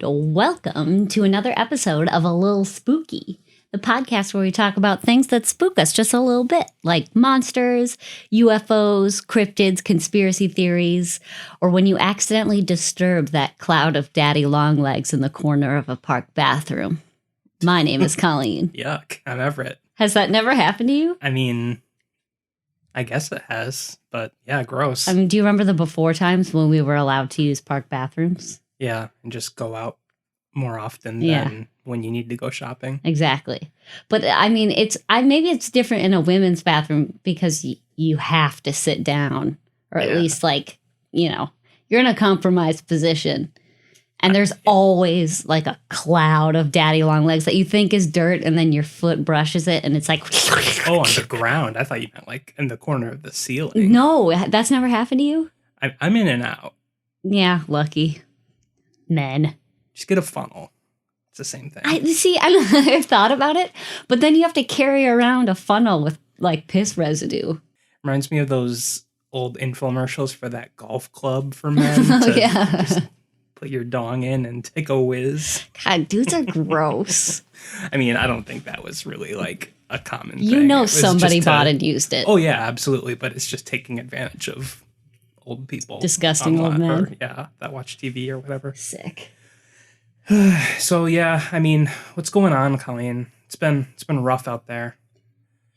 Welcome to another episode of A Lil Spooky, the podcast where we talk about things that spook us just a little bit, like monsters, UFOs, cryptids, conspiracy theories, or when you accidentally disturb that cloud of daddy long legs in the corner of a park bathroom. My name is Colleen. Yuck, I'm Everett. Has that never happened to you? I mean, I guess it has, but yeah, gross. I mean, do you remember the before times when we were allowed to use park bathrooms? Yeah, and just go out more often than when you need to go shopping. Exactly. But I mean, maybe it's different in a women's bathroom because you have to sit down, or at least you're in a compromised position. And there's always like a cloud of daddy long legs that you think is dirt, and then your foot brushes it and it's like... Oh, on the ground. I thought you meant like in the corner of the ceiling. No, that's never happened to you? I'm in and out. Yeah, lucky. Men. Just get a funnel. It's the same thing. I've thought about it, but then you have to carry around a funnel with like piss residue. Reminds me of those old infomercials for that golf club for men. Just put your dong in and take a whiz. God, dudes are gross. I mean, I don't think that was really like a common thing. You know somebody bought and used it. Oh, yeah, absolutely. But it's just taking advantage of old people. Disgusting old men. That watch TV or whatever. Sick. So, yeah, I mean, what's going on, Colleen? It's been rough out there.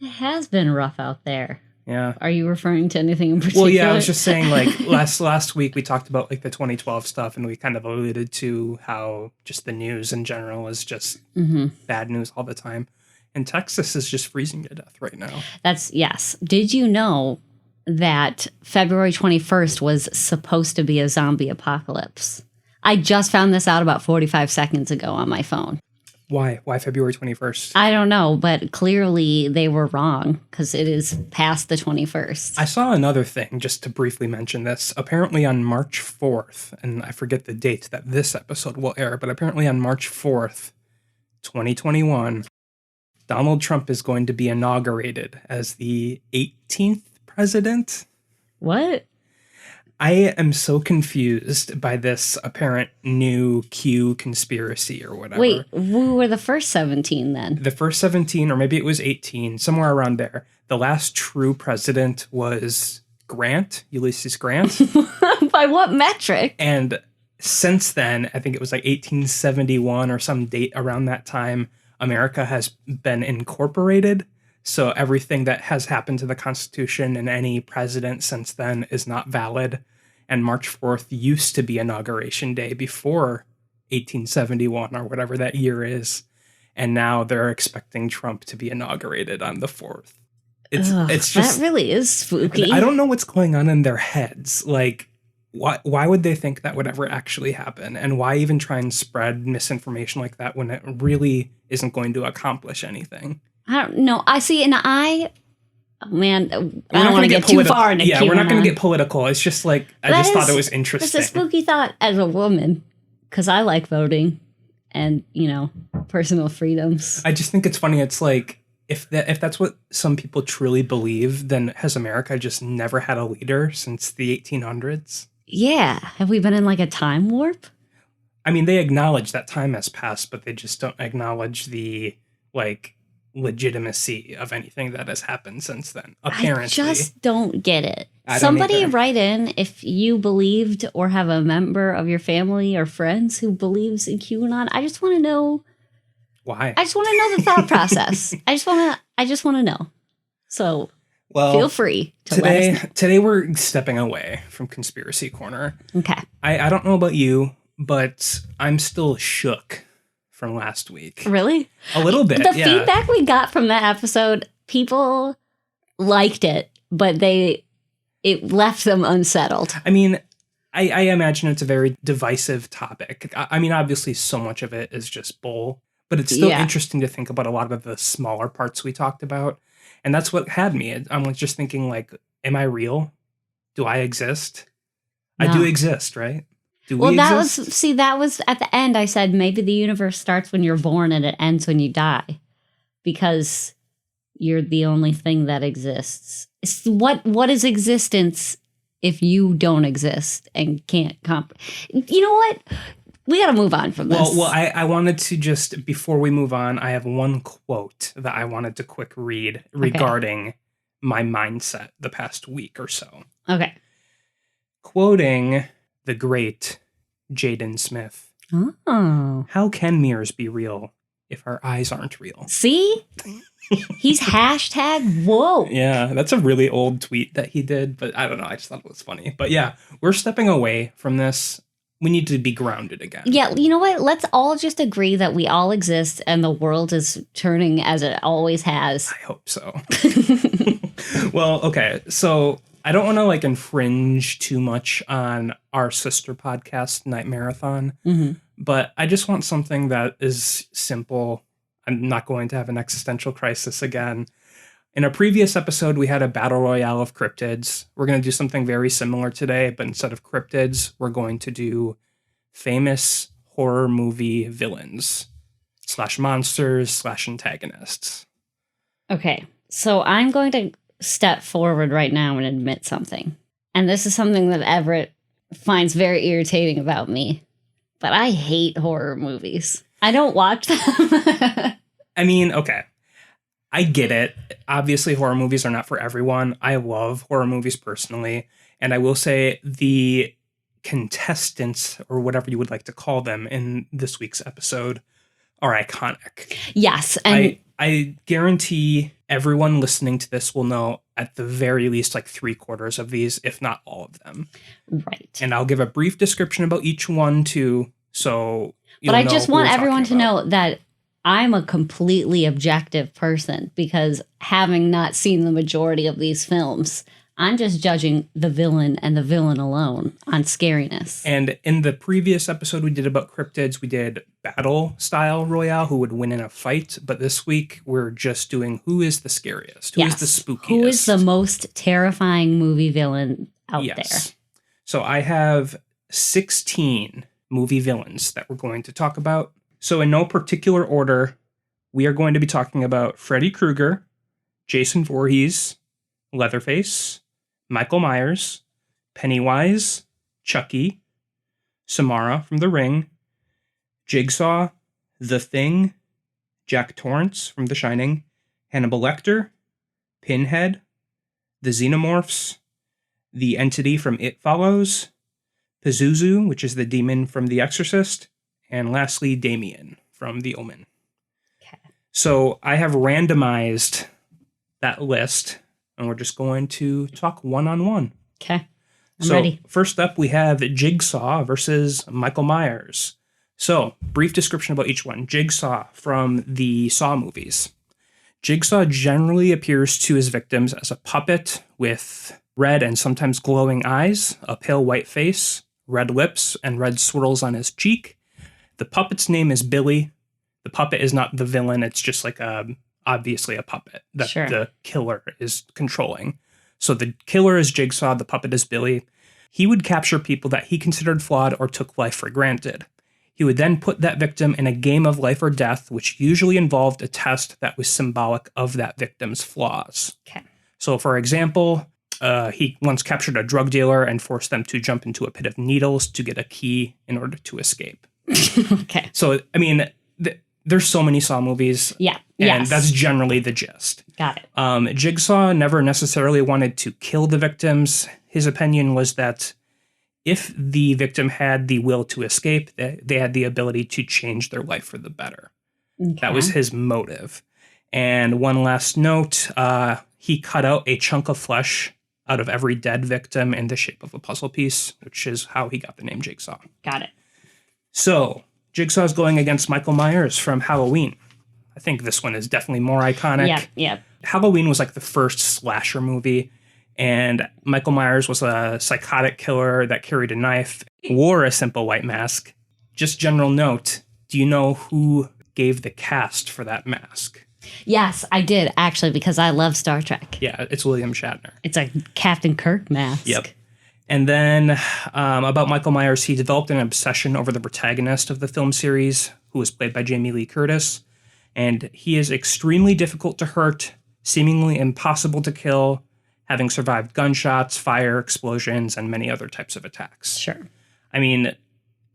It has been rough out there. Yeah. Are you referring to anything in particular? Well, yeah, I was just saying, like, last week we talked about, like, the 2012 stuff, and we kind of alluded to how just the news in general is just bad news all the time. And Texas is just freezing to death right now. Yes. Did you know that February 21st was supposed to be a zombie apocalypse? I just found this out about 45 seconds ago on my phone. Why? Why February 21st? I don't know, but clearly they were wrong because it is past the 21st. I saw another thing, just to briefly mention this. Apparently on March 4th, and I forget the date that this episode will air, but apparently on March 4th, 2021, Donald Trump is going to be inaugurated as the 18th president. What? I am so confused by this apparent new Q conspiracy or whatever. Wait, who were the first 17 then? The first 17, or maybe it was 18, somewhere around there. The last true president was Ulysses Grant. By what metric? And since then, I think it was like 1871 or some date around that time, America has been incorporated. So everything that has happened to the Constitution and any president since then is not valid. And March 4th used to be Inauguration Day before 1871 or whatever that year is. And now they're expecting Trump to be inaugurated on the 4th. It's just... That really is spooky. I don't know what's going on in their heads. Like, why would they think that would ever actually happen? And why even try and spread misinformation like that when it really isn't going to accomplish anything? I don't know. I see, and I don't want to get too far into we're not going to get political. It's just like, I just thought it was interesting. It's a spooky thought as a woman, because I like voting and, personal freedoms. I just think it's funny. It's like, if that's what some people truly believe, then has America just never had a leader since the 1800s? Yeah. Have we been in like a time warp? I mean, they acknowledge that time has passed, but they just don't acknowledge the, legitimacy of anything that has happened since then, apparently. I just don't get it. Somebody write in if you believed or have a member of your family or friends who believes in QAnon. I just want to know why. I just want to know the thought process. I just want to know. So feel free to let us know. Today we're stepping away from Conspiracy Corner. Okay. I don't know about you, but I'm still shook from last week. Really? A little bit. The feedback we got from that episode, people liked it, but it left them unsettled. I mean, I imagine it's a very divisive topic. I mean, obviously so much of it is just bull, but it's still interesting to think about a lot of the smaller parts we talked about. And that's what had me. I'm just thinking, like, am I real? Do I exist? No. I do exist, right? That was at the end. I said maybe the universe starts when you're born and it ends when you die, because you're the only thing that exists. What is existence if you don't exist and can't You know what? We got to move on from this. Well, I wanted to just, before we move on, I have one quote that I wanted to quick read regarding my mindset the past week or so. Okay. Quoting the great Jaden Smith. Oh. How can mirrors be real if our eyes aren't real? See? He's hashtag whoa. Yeah, that's a really old tweet that he did, but I don't know. I just thought it was funny. But yeah, we're stepping away from this. We need to be grounded again. Yeah, you know what? Let's all just agree that we all exist and the world is turning as it always has. I hope so. Well, okay. So I don't want to like infringe too much on our sister podcast, Night Marathon, but I just want something that is simple. I'm not going to have an existential crisis again. In a previous episode, we had a battle royale of cryptids. We're going to do something very similar today, but instead of cryptids, we're going to do famous horror movie villains / monsters / antagonists. Okay, so I'm going to step forward right now and admit something. And this is something that Everett finds very irritating about me. But I hate horror movies. I don't watch them. I mean, okay. I get it. Obviously, horror movies are not for everyone. I love horror movies personally. And I will say the contestants, or whatever you would like to call them in this week's episode, are iconic. Yes. And I guarantee everyone listening to this will know at the very least like 3/4 of these, if not all of them. Right. And I'll give a brief description about each one too. So, but I just want everyone to know that I'm a completely objective person because having not seen the majority of these films, I'm just judging the villain and the villain alone on scariness. And in the previous episode we did about cryptids, we did battle style Royale, who would win in a fight. But this week we're just doing who is the scariest, who is the spookiest. Who is the most terrifying movie villain out there? So I have 16 movie villains that we're going to talk about. So in no particular order, we are going to be talking about Freddy Krueger, Jason Voorhees, Leatherface, Michael Myers, Pennywise, Chucky, Samara from The Ring, Jigsaw, The Thing, Jack Torrance from The Shining, Hannibal Lecter, Pinhead, the Xenomorphs, the entity from It Follows, Pazuzu, which is the demon from The Exorcist, and lastly, Damien from The Omen. Okay. So I have randomized that list, and we're just going to talk one-on-one. Okay, I'm ready. First up, we have Jigsaw versus Michael Myers. So, brief description about each one. Jigsaw from the Saw movies. Jigsaw generally appears to his victims as a puppet with red and sometimes glowing eyes, a pale white face, red lips, and red swirls on his cheek. The puppet's name is Billy. The puppet is not the villain. It's just like obviously a puppet that the killer is controlling. So the killer is Jigsaw. The puppet is Billy. He would capture people that he considered flawed or took life for granted. He would then put that victim in a game of life or death, which usually involved a test that was symbolic of that victim's flaws. Okay. So, for example, he once captured a drug dealer and forced them to jump into a pit of needles to get a key in order to escape. Okay. So, I mean, there's so many Saw movies. Yeah. And that's generally the gist. Got it. Jigsaw never necessarily wanted to kill the victims. His opinion was that if the victim had the will to escape, they had the ability to change their life for the better. Okay. That was his motive. And one last note, he cut out a chunk of flesh out of every dead victim in the shape of a puzzle piece, which is how he got the name Jigsaw. Got it. So, Jigsaw's going against Michael Myers from Halloween. I think this one is definitely more iconic. Yeah. Halloween was like the first slasher movie, and Michael Myers was a psychotic killer that carried a knife, wore a simple white mask. Just general note, do you know who gave the cast for that mask? Yes, I did, actually, because I love Star Trek. Yeah, it's William Shatner. It's a Captain Kirk mask. Yep. And then about Michael Myers, he developed an obsession over the protagonist of the film series, who was played by Jamie Lee Curtis. And he is extremely difficult to hurt, seemingly impossible to kill, having survived gunshots, fire, explosions, and many other types of attacks. Sure. I mean,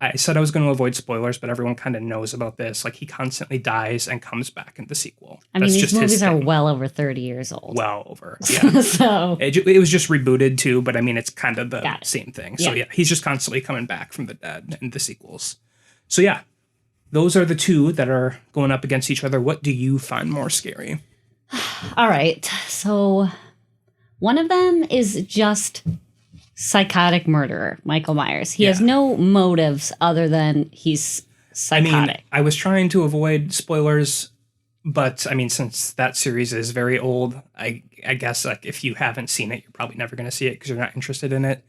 I said I was going to avoid spoilers, but everyone kind of knows about this. Like, he constantly dies and comes back in the sequel. I mean, these movies are well over 30 years old. Well over, yeah. So it was just rebooted too, but I mean, it's kind of the same thing. So yeah, he's just constantly coming back from the dead in the sequels. So yeah, those are the two that are going up against each other. What do you find more scary? All right. So one of them is just psychotic murderer, Michael Myers. He has no motives other than he's psychotic. I mean, I was trying to avoid spoilers, but I mean, since that series is very old, I guess like if you haven't seen it, you're probably never going to see it because you're not interested in it.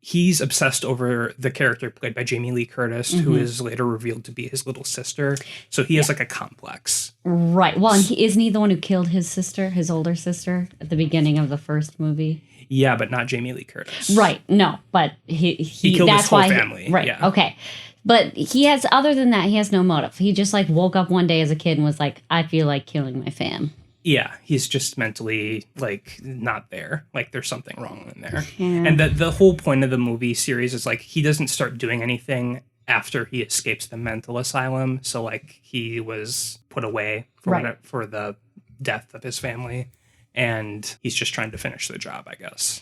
He's obsessed over the character played by Jamie Lee Curtis, who is later revealed to be his little sister. So he has like a complex. Right. Well, and isn't he the one who killed his sister, his older sister, at the beginning of the first movie? Yeah, but not Jamie Lee Curtis. Right. No, but he killed that's his whole why family. Right. Yeah. Okay. But he has, other than that, he has no motive. He just like woke up one day as a kid and was like, I feel like killing my fam. Yeah, he's just mentally like not there. Like there's something wrong in there. Yeah. And the whole point of the movie series is like he doesn't start doing anything after he escapes the mental asylum. So like he was put away for the death of his family, and he's just trying to finish the job, I guess.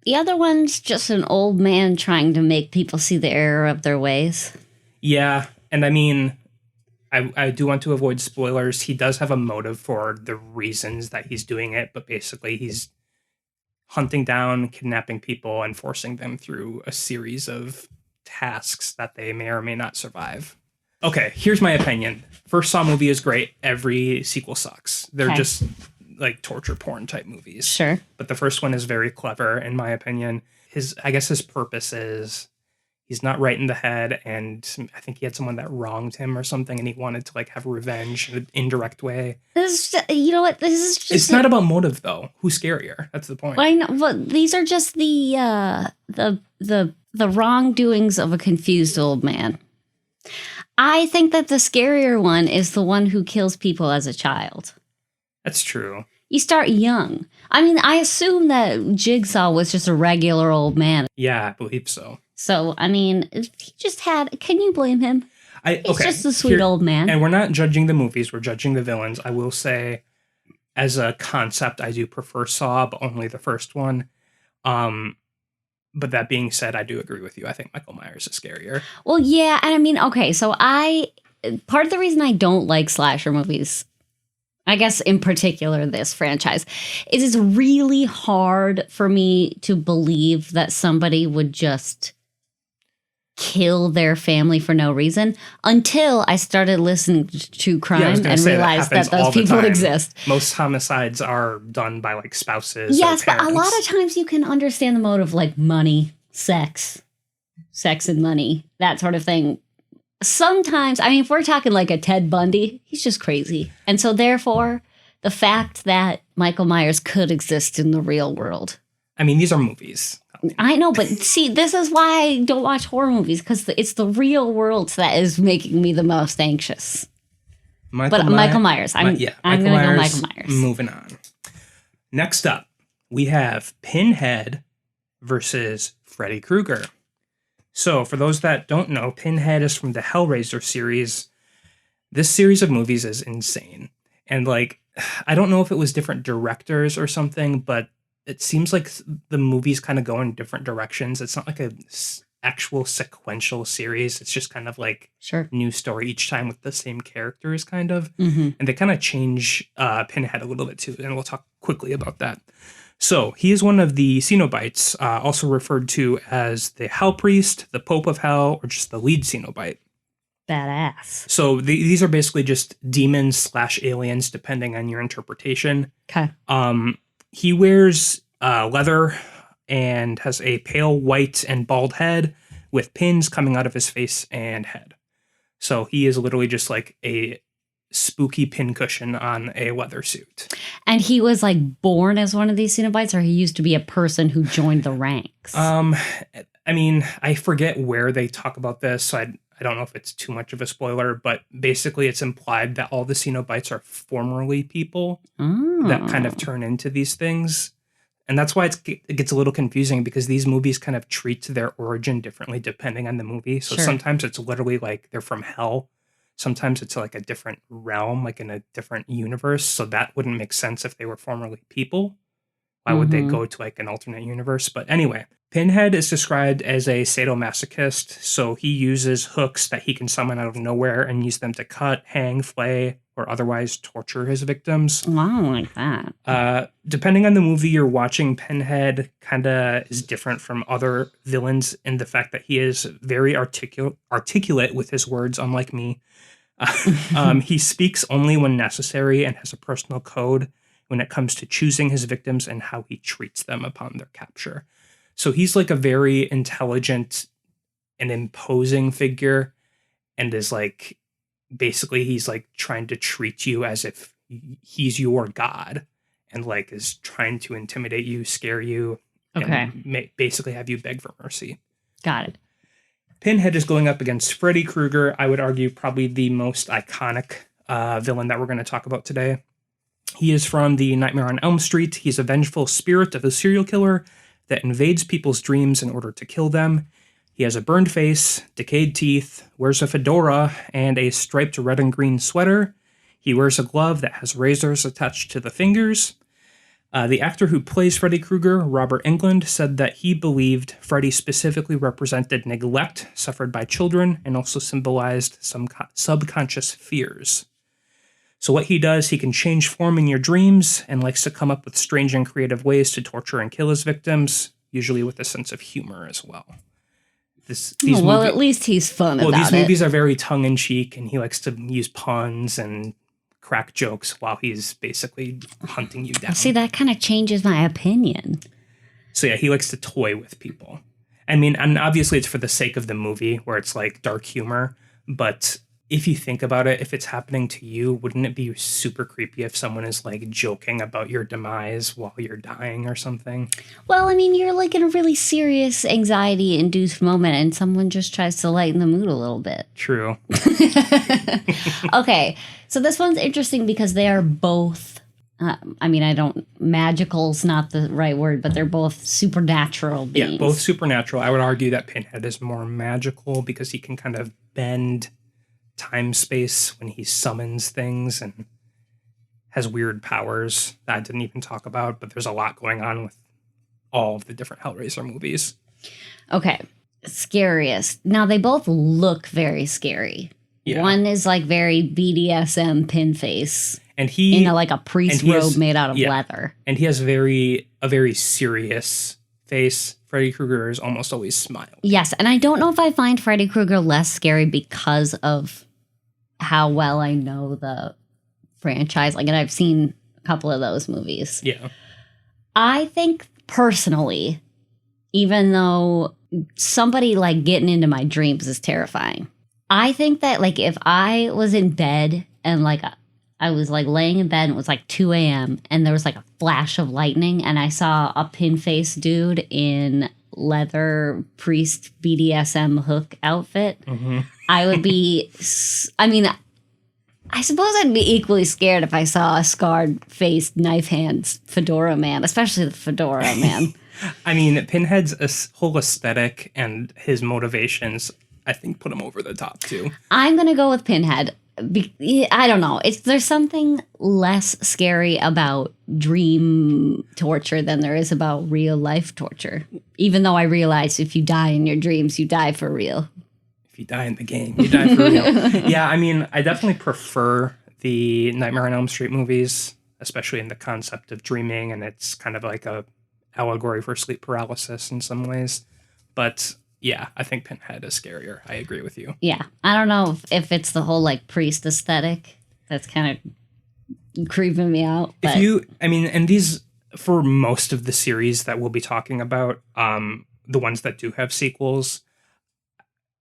The other one's just an old man trying to make people see the error of their ways. Yeah, and I mean, I do want to avoid spoilers. He does have a motive for the reasons that he's doing it, but basically he's hunting down, kidnapping people, and forcing them through a series of tasks that they may or may not survive. Okay, here's my opinion. First Saw movie is great. Every sequel sucks. They're just like torture porn type movies. Sure. But the first one is very clever, in my opinion. I guess his purpose is he's not right in the head, and I think he had someone that wronged him or something, and he wanted to like have revenge in an indirect way. You know what? This is just. It's not about motive though. Who's scarier? That's the point. I know, but these are just the wrongdoings of a confused old man. I think that the scarier one is the one who kills people as a child. That's true. You start young. I mean, I assume that Jigsaw was just a regular old man. Yeah, I believe so. So, I mean, if he just had... Can you blame him? He's just a sweet old man. And we're not judging the movies. We're judging the villains. I will say, as a concept, I do prefer Saw, but only the first one. But that being said, I do agree with you. I think Michael Myers is scarier. Well, yeah. And I mean, okay, so part of the reason I don't like slasher movies, I guess in particular this franchise, is it's really hard for me to believe that somebody would just kill their family for no reason until I started listening to true crime and realized that those people exist. Most homicides are done by like spouses. Yes, but a lot of times you can understand the motive, like money, sex and money, that sort of thing. Sometimes, I mean, if we're talking like a Ted Bundy, he's just crazy. And so therefore, the fact that Michael Myers could exist in the real world. I mean, these are movies. I know, but see, this is why I don't watch horror movies, because it's the real world that is making me the most anxious. Michael Myers. I'm going to go Michael Myers. Moving on. Next up, we have Pinhead versus Freddy Krueger. So, for those that don't know, Pinhead is from the Hellraiser series. This series of movies is insane. And, like, I don't know if it was different directors or something, but it seems like the movies kind of go in different directions. It's not like a actual sequential series. It's just kind of like new story each time with the same characters, kind of. Mm-hmm. And they kind of change Pinhead a little bit, too. And we'll talk quickly about that. So he is one of the Cenobites, also referred to as the Hell Priest, the Pope of Hell, or just the lead Cenobite. Badass. So these are basically just demons / aliens, depending on your interpretation. Okay. He wears leather and has a pale white and bald head with pins coming out of his face and head. So he is literally just like a spooky pincushion on a leather suit. And he was like born as one of these Cenobites, or he used to be a person who joined the ranks? I mean, I forget where they talk about this, so I don't know if it's too much of a spoiler, but basically it's implied that all the Cenobites are formerly people that kind of turn into these things. And that's why it gets a little confusing because these movies kind of treat their origin differently depending on the movie. So Sure. sometimes it's literally like they're from hell. Sometimes it's like a different realm, like in a different universe. So that wouldn't make sense if they were formerly people. Why would they go to like an alternate universe? But anyway, Pinhead is described as a sadomasochist. So he uses hooks that he can summon out of nowhere and use them to cut, hang, flay, or otherwise torture his victims. Wow, like that. Depending on the movie you're watching, Pinhead kind of is different from other villains in the fact that he is very articulate with his words, unlike me. He speaks only when necessary and has a personal code when it comes to choosing his victims and how he treats them upon their capture. So he's like a very intelligent and imposing figure and is like, basically he's like trying to treat you as if he's your god and like is trying to intimidate you, scare you, and basically have you beg for mercy. Got it. Pinhead is going up against Freddy Krueger, I would argue probably the most iconic villain that we're going to talk about today. He is from the Nightmare on Elm Street. He's a vengeful spirit of a serial killer that invades people's dreams in order to kill them. He has a burned face, decayed teeth, wears a fedora, and a striped red and green sweater. He wears a glove that has razors attached to the fingers. The actor who plays Freddy Krueger, Robert Englund, said that he believed Freddy specifically represented neglect suffered by children and also symbolized some subconscious fears. So what he does, he can change form in your dreams and likes to come up with strange and creative ways to torture and kill his victims, usually with a sense of humor as well. At least he's fun about it. These movies are very tongue-in-cheek, and he likes to use puns and crack jokes while he's basically hunting you down. See, that kind of changes my opinion. So yeah, he likes to toy with people. I mean, and obviously it's for the sake of the movie, where it's like dark humor, but if you think about it, if it's happening to you, wouldn't it be super creepy if someone is like joking about your demise while you're dying or something? Well, I mean, you're like in a really serious anxiety-induced moment and someone just tries to lighten the mood a little bit. True. Okay, so this one's interesting because they are both, magical's not the right word, but they're both supernatural beings. Yeah, both supernatural. I would argue that Pinhead is more magical because he can kind of bend time space when he summons things and has weird powers that I didn't even talk about, but there's a lot going on with all of the different Hellraiser movies. Okay. Scariest. Now they both look very scary. Yeah. One is like very BDSM pin face. And he in a priest robe made out of leather. And he has a very serious face. Freddy Krueger is almost always smiling. Yes, and I don't know if I find Freddy Krueger less scary because of how well I know the franchise. And I've seen a couple of those movies. Yeah. I think personally, even though somebody getting into my dreams is terrifying, I think that if I was in bed and I was laying in bed and it was 2 a.m. and there was a flash of lightning and I saw a pin face dude in leather priest BDSM hook outfit, I would be, I suppose I'd be equally scared if I saw a scarred faced knife hands fedora man, especially the fedora man. Pinhead's whole aesthetic and his motivations, I think, put him over the top too. I'm going to go with Pinhead. I don't know. There's something less scary about dream torture than there is about real life torture. Even though I realize if you die in your dreams, you die for real. If you die in the game, you die for real. Yeah, I definitely prefer the Nightmare on Elm Street movies, especially in the concept of dreaming, and it's kind of like a allegory for sleep paralysis in some ways. But yeah, I think Pinhead is scarier. I agree with you. Yeah. I don't know if it's the whole priest aesthetic that's kind of creeping me out. But. And these, for most of the series that we'll be talking about, the ones that do have sequels,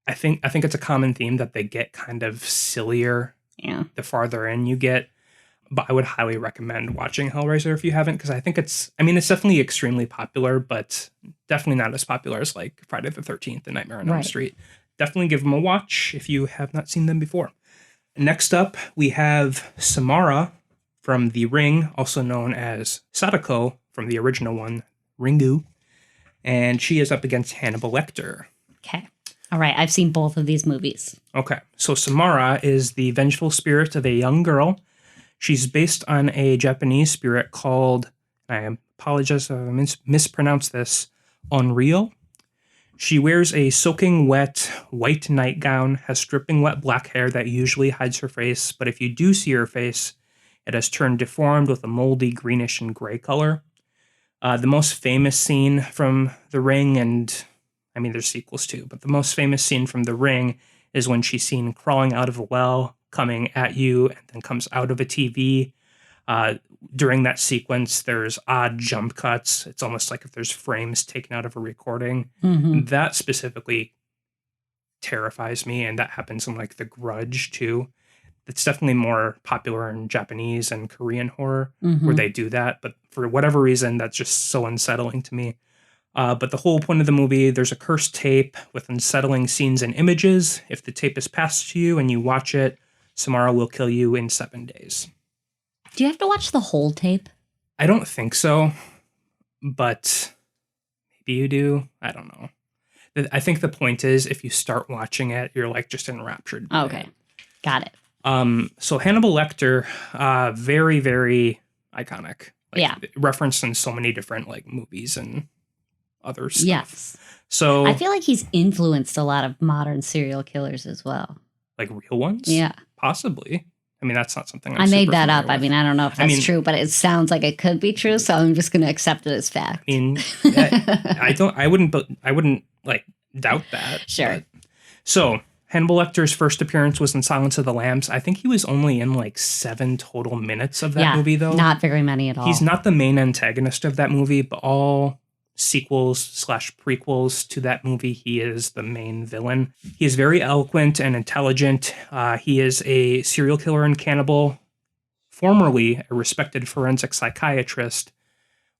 I think it's a common theme that they get kind of sillier the farther in you get. But I would highly recommend watching Hellraiser if you haven't, because I think it's definitely extremely popular, but definitely not as popular as Friday the 13th and Nightmare on Elm Street. Definitely give them a watch if you have not seen them before. Next up, we have Samara from The Ring, also known as Sadako from the original one, Ringu. And she is up against Hannibal Lecter. Okay. All right. I've seen both of these movies. Okay. So Samara is the vengeful spirit of a young girl. She's based on a Japanese spirit called, I apologize if I mispronounced this, Unreal. She wears a soaking wet white nightgown, has dripping wet black hair that usually hides her face, but if you do see her face, it has turned deformed with a moldy greenish and gray color. The most famous scene from The Ring, and I mean there's sequels too, but the most famous scene from The Ring is when she's seen crawling out of a well, coming at you, and then comes out of a TV. During that sequence, there's odd jump cuts. It's almost like if there's frames taken out of a recording. Mm-hmm. That specifically terrifies me, and that happens in like The Grudge too. It's definitely more popular in Japanese and Korean horror where they do that, but for whatever reason, that's just so unsettling to me. But the whole point of the movie, there's a cursed tape with unsettling scenes and images. If the tape is passed to you and you watch it, Samara will kill you in 7 days. Do you have to watch the whole tape? I don't think so, but maybe you do. I don't know. I think the point is if you start watching it, you're like just enraptured. Okay. Got it. So Hannibal Lecter, very, very iconic. Like, yeah. Referenced in so many different like movies and other stuff. Yes. So I feel like he's influenced a lot of modern serial killers as well. Like real ones? Yeah. Possibly. I mean, that's not something I made that up. With. I mean, I don't know if that's true, but it sounds like it could be true, so I'm just going to accept it as fact. I mean, I wouldn't like doubt that. Sure. But. So Hannibal Lecter's first appearance was in Silence of the Lambs. I think he was only in like 7 total minutes of that movie, though. Not very many at all. He's not the main antagonist of that movie, but all sequels/prequels to that movie, he is the main villain. He is very eloquent and intelligent. He is a serial killer and cannibal. Formerly a respected forensic psychiatrist,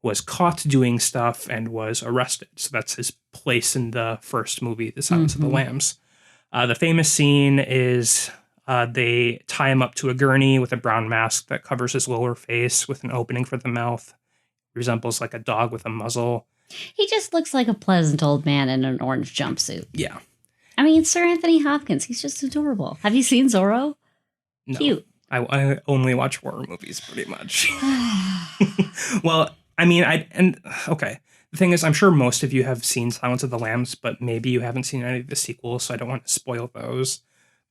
was caught doing stuff and was arrested. So that's his place in the first movie, The Silence of the Lambs. The famous scene is they tie him up to a gurney with a brown mask that covers his lower face with an opening for the mouth. Resembles like a dog with a muzzle. He just looks like a pleasant old man in an orange jumpsuit. Yeah. I mean, Sir Anthony Hopkins, he's just adorable. Have you seen Zorro? No. Cute. I only watch horror movies pretty much. Well, I mean, okay. The thing is, I'm sure most of you have seen Silence of the Lambs, but maybe you haven't seen any of the sequels, so I don't want to spoil those.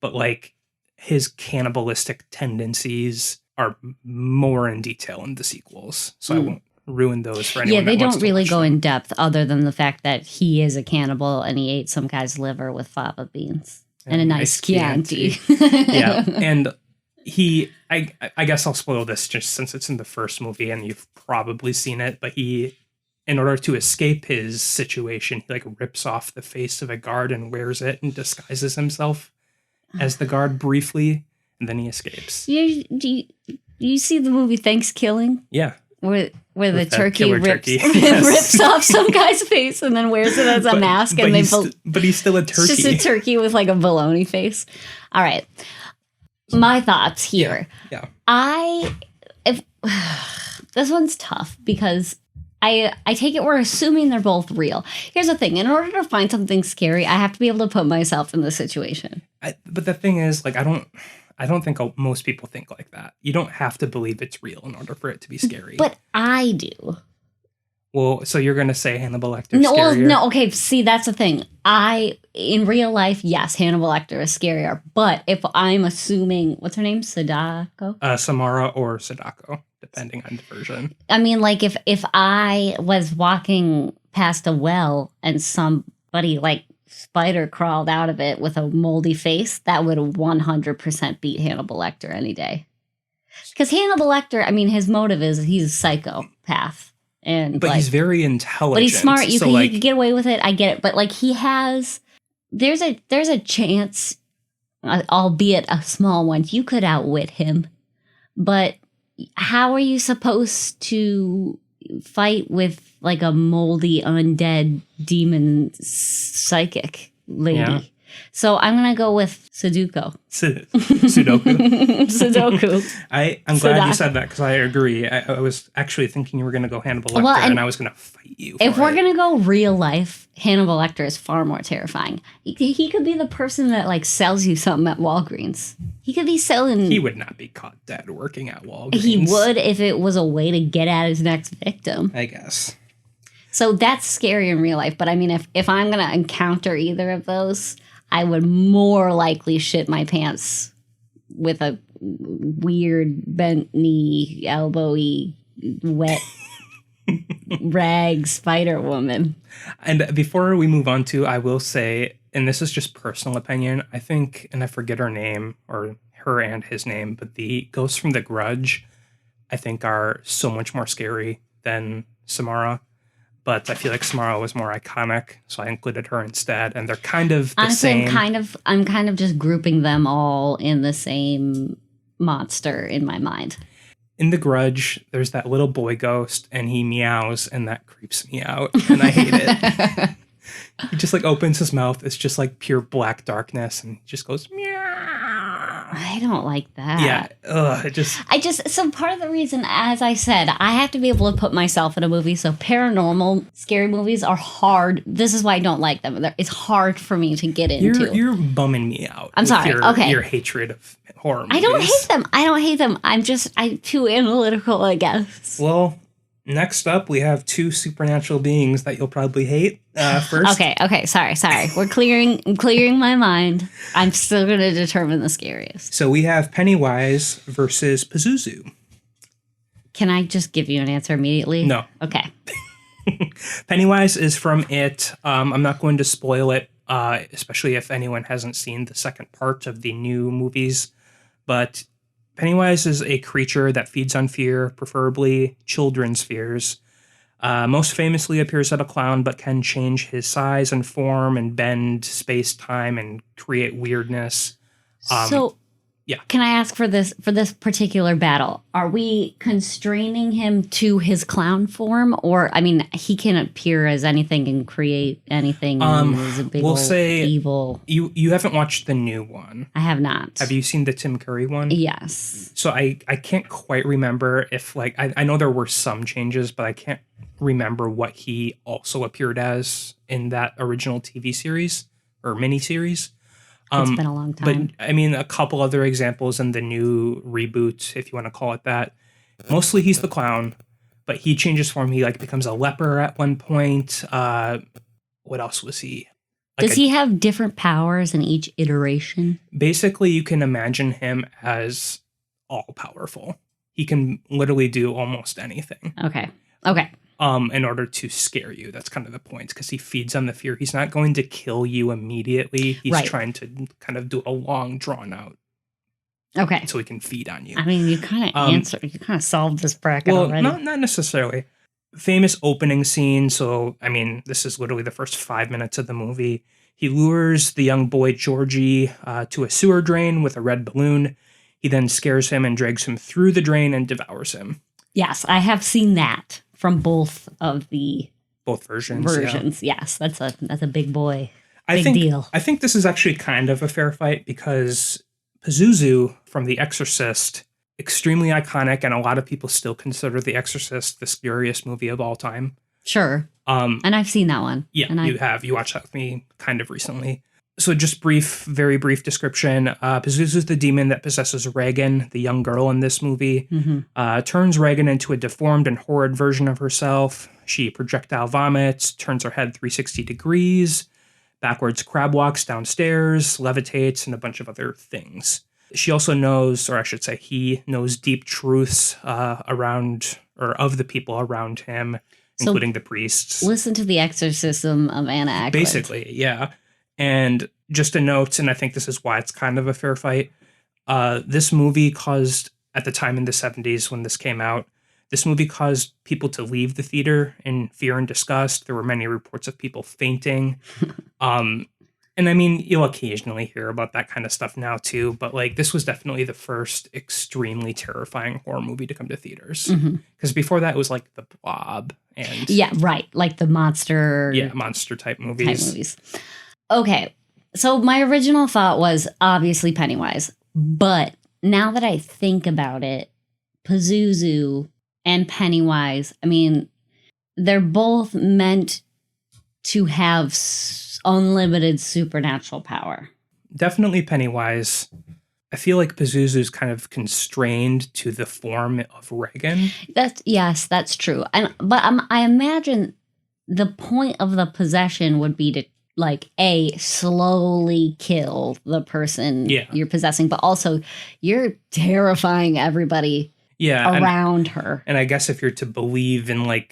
But like, his cannibalistic tendencies are more in detail in the sequels, so I won't ruin those for anyone. Yeah, they don't really go in depth other than the fact that he is a cannibal and he ate some guy's liver with fava beans and a nice Chianti. Yeah, and I guess I'll spoil this just since it's in the first movie and you've probably seen it, but he, in order to escape his situation, he like rips off the face of a guard and wears it and disguises himself as the guard briefly, and then he escapes. Do you see the movie Thanksgiving? Yeah. Where the turkey rips Yes. rips off some guy's face and then wears it as a mask, and but he's still a turkey. It's just a turkey with like a bologna face. All right, my thoughts here. Yeah. This one's tough because I take it we're assuming they're both real. Here's the thing: in order to find something scary, I have to be able to put myself in the situation. But the thing is, like, I don't think most people think like that. You don't have to believe it's real in order for it to be scary. But I do. Well, so you're going to say Hannibal Lecter No, scarier? no, okay, see, that's the thing. In real life, yes, Hannibal Lecter is scarier. But if I'm assuming, what's her name? Sadako? Samara or Sadako, depending on the version. I mean, like, if I was walking past a well and somebody, like, spider crawled out of it with a moldy face, that would 100% beat Hannibal Lecter any day. Because Hannibal Lecter, I mean, his motive is he's a psychopath. But he's very intelligent. But he's smart. He could get away with it. I get it. But like there's a chance, albeit a small one, you could outwit him. But how are you supposed to fight with like a moldy undead demon psychic lady? Yeah. So I'm going to go with Sudoku. Sudoku. Sudoku. I'm glad you said that because I agree. I was actually thinking you were going to go Hannibal Lecter, and I was going to fight you. If we're going to go real life, Hannibal Lecter is far more terrifying. He could be the person that like sells you something at Walgreens. He could be selling. He would not be caught dead working at Walgreens. He would if it was a way to get at his next victim. I guess. So that's scary in real life. But I mean, if I'm going to encounter either of those, I would more likely shit my pants with a weird bent knee, elbowy, wet rag spider woman. And before we move on to, I will say, and this is just personal opinion, I think, and I forget her name, or her and his name, but the ghosts from The Grudge, I think, are so much more scary than Samara. But I feel like Samara was more iconic, so I included her instead. And they're kind of the same. I'm kind of just grouping them all in the same monster in my mind. In The Grudge, there's that little boy ghost, and he meows, and that creeps me out, and I hate it. He just like opens his mouth. It's just like pure black darkness, and he just goes meow. I don't like that. Yeah. So part of the reason, as I said, I have to be able to put myself in a movie. So paranormal, scary movies are hard. This is why I don't like them. It's hard for me to get into. You're bumming me out. I'm sorry. Your hatred of horror movies. I don't hate them. I'm too analytical, I guess. Well, next up, we have two supernatural beings that you'll probably hate first. Okay. Sorry. I'm clearing my mind. I'm still going to determine the scariest. So we have Pennywise versus Pazuzu. Can I just give you an answer immediately? No. Okay. Pennywise is from It. I'm not going to spoil it, especially if anyone hasn't seen the second part of the new movies. But Pennywise is a creature that feeds on fear, preferably children's fears. Most famously appears as a clown, but can change his size and form and bend space-time and create weirdness. Yeah. Can I ask for this particular battle? Are we constraining him to his clown form, or I mean, he can appear as anything and create anything? As a big we'll say evil. You haven't watched the new one. I have not. Have you seen the Tim Curry one? Yes. So I can't quite remember if like I know there were some changes, but I can't remember what he also appeared as in that original TV series or miniseries. It's been a long time. But I mean, a couple other examples in the new reboot, if you want to call it that. Mostly he's the clown, but he changes form. He like becomes a leper at one point. What else was he? Does he have different powers in each iteration? Basically, you can imagine him as all powerful. He can literally do almost anything. Okay. In order to scare you. That's kind of the point, because he feeds on the fear. He's not going to kill you immediately. He's trying to kind of do a long, drawn out. Okay. So he can feed on you. I mean, you kind of solved this bracket already. Not necessarily. Famous opening scene. So, I mean, this is literally the first 5 minutes of the movie. He lures the young boy, Georgie, to a sewer drain with a red balloon. He then scares him and drags him through the drain and devours him. Yes, I have seen that. From both versions. Yeah. Yes, that's a big boy. Big deal. I think this is actually kind of a fair fight because Pazuzu from The Exorcist, extremely iconic, and a lot of people still consider The Exorcist the scariest movie of all time. Sure. And I've seen that one. Yeah, you have. You watched that with me kind of recently. So just very brief description. Pazuzu's the demon that possesses Reagan, the young girl in this movie. Mm-hmm. Turns Reagan into a deformed and horrid version of herself. She projectile vomits, turns her head 360 degrees, backwards crab walks downstairs, levitates, and a bunch of other things. She also knows, or I should say he knows deep truths around, or of the people around him, including the priests. Listen to the exorcism of Anna Ackland. Basically, yeah. And just a note, and I think this is why it's kind of a fair fight, this movie caused, at the time in the 70s when this came out, this movie caused people to leave the theater in fear and disgust. There were many reports of people fainting. And I mean, you'll occasionally hear about that kind of stuff now too, but like this was definitely the first extremely terrifying horror movie to come to theaters. Because before that it was like The Blob and... Yeah, right. Like the monster... Yeah, monster type movies. Okay. So my original thought was obviously Pennywise, but now that I think about it, Pazuzu and Pennywise, I mean, they're both meant to have unlimited supernatural power. Definitely Pennywise. I feel like Pazuzu's kind of constrained to the form of Reagan. That's true. I imagine the point of the possession would be to slowly kill the person you're possessing, but also you're terrifying everybody around her. And I guess if you're to believe in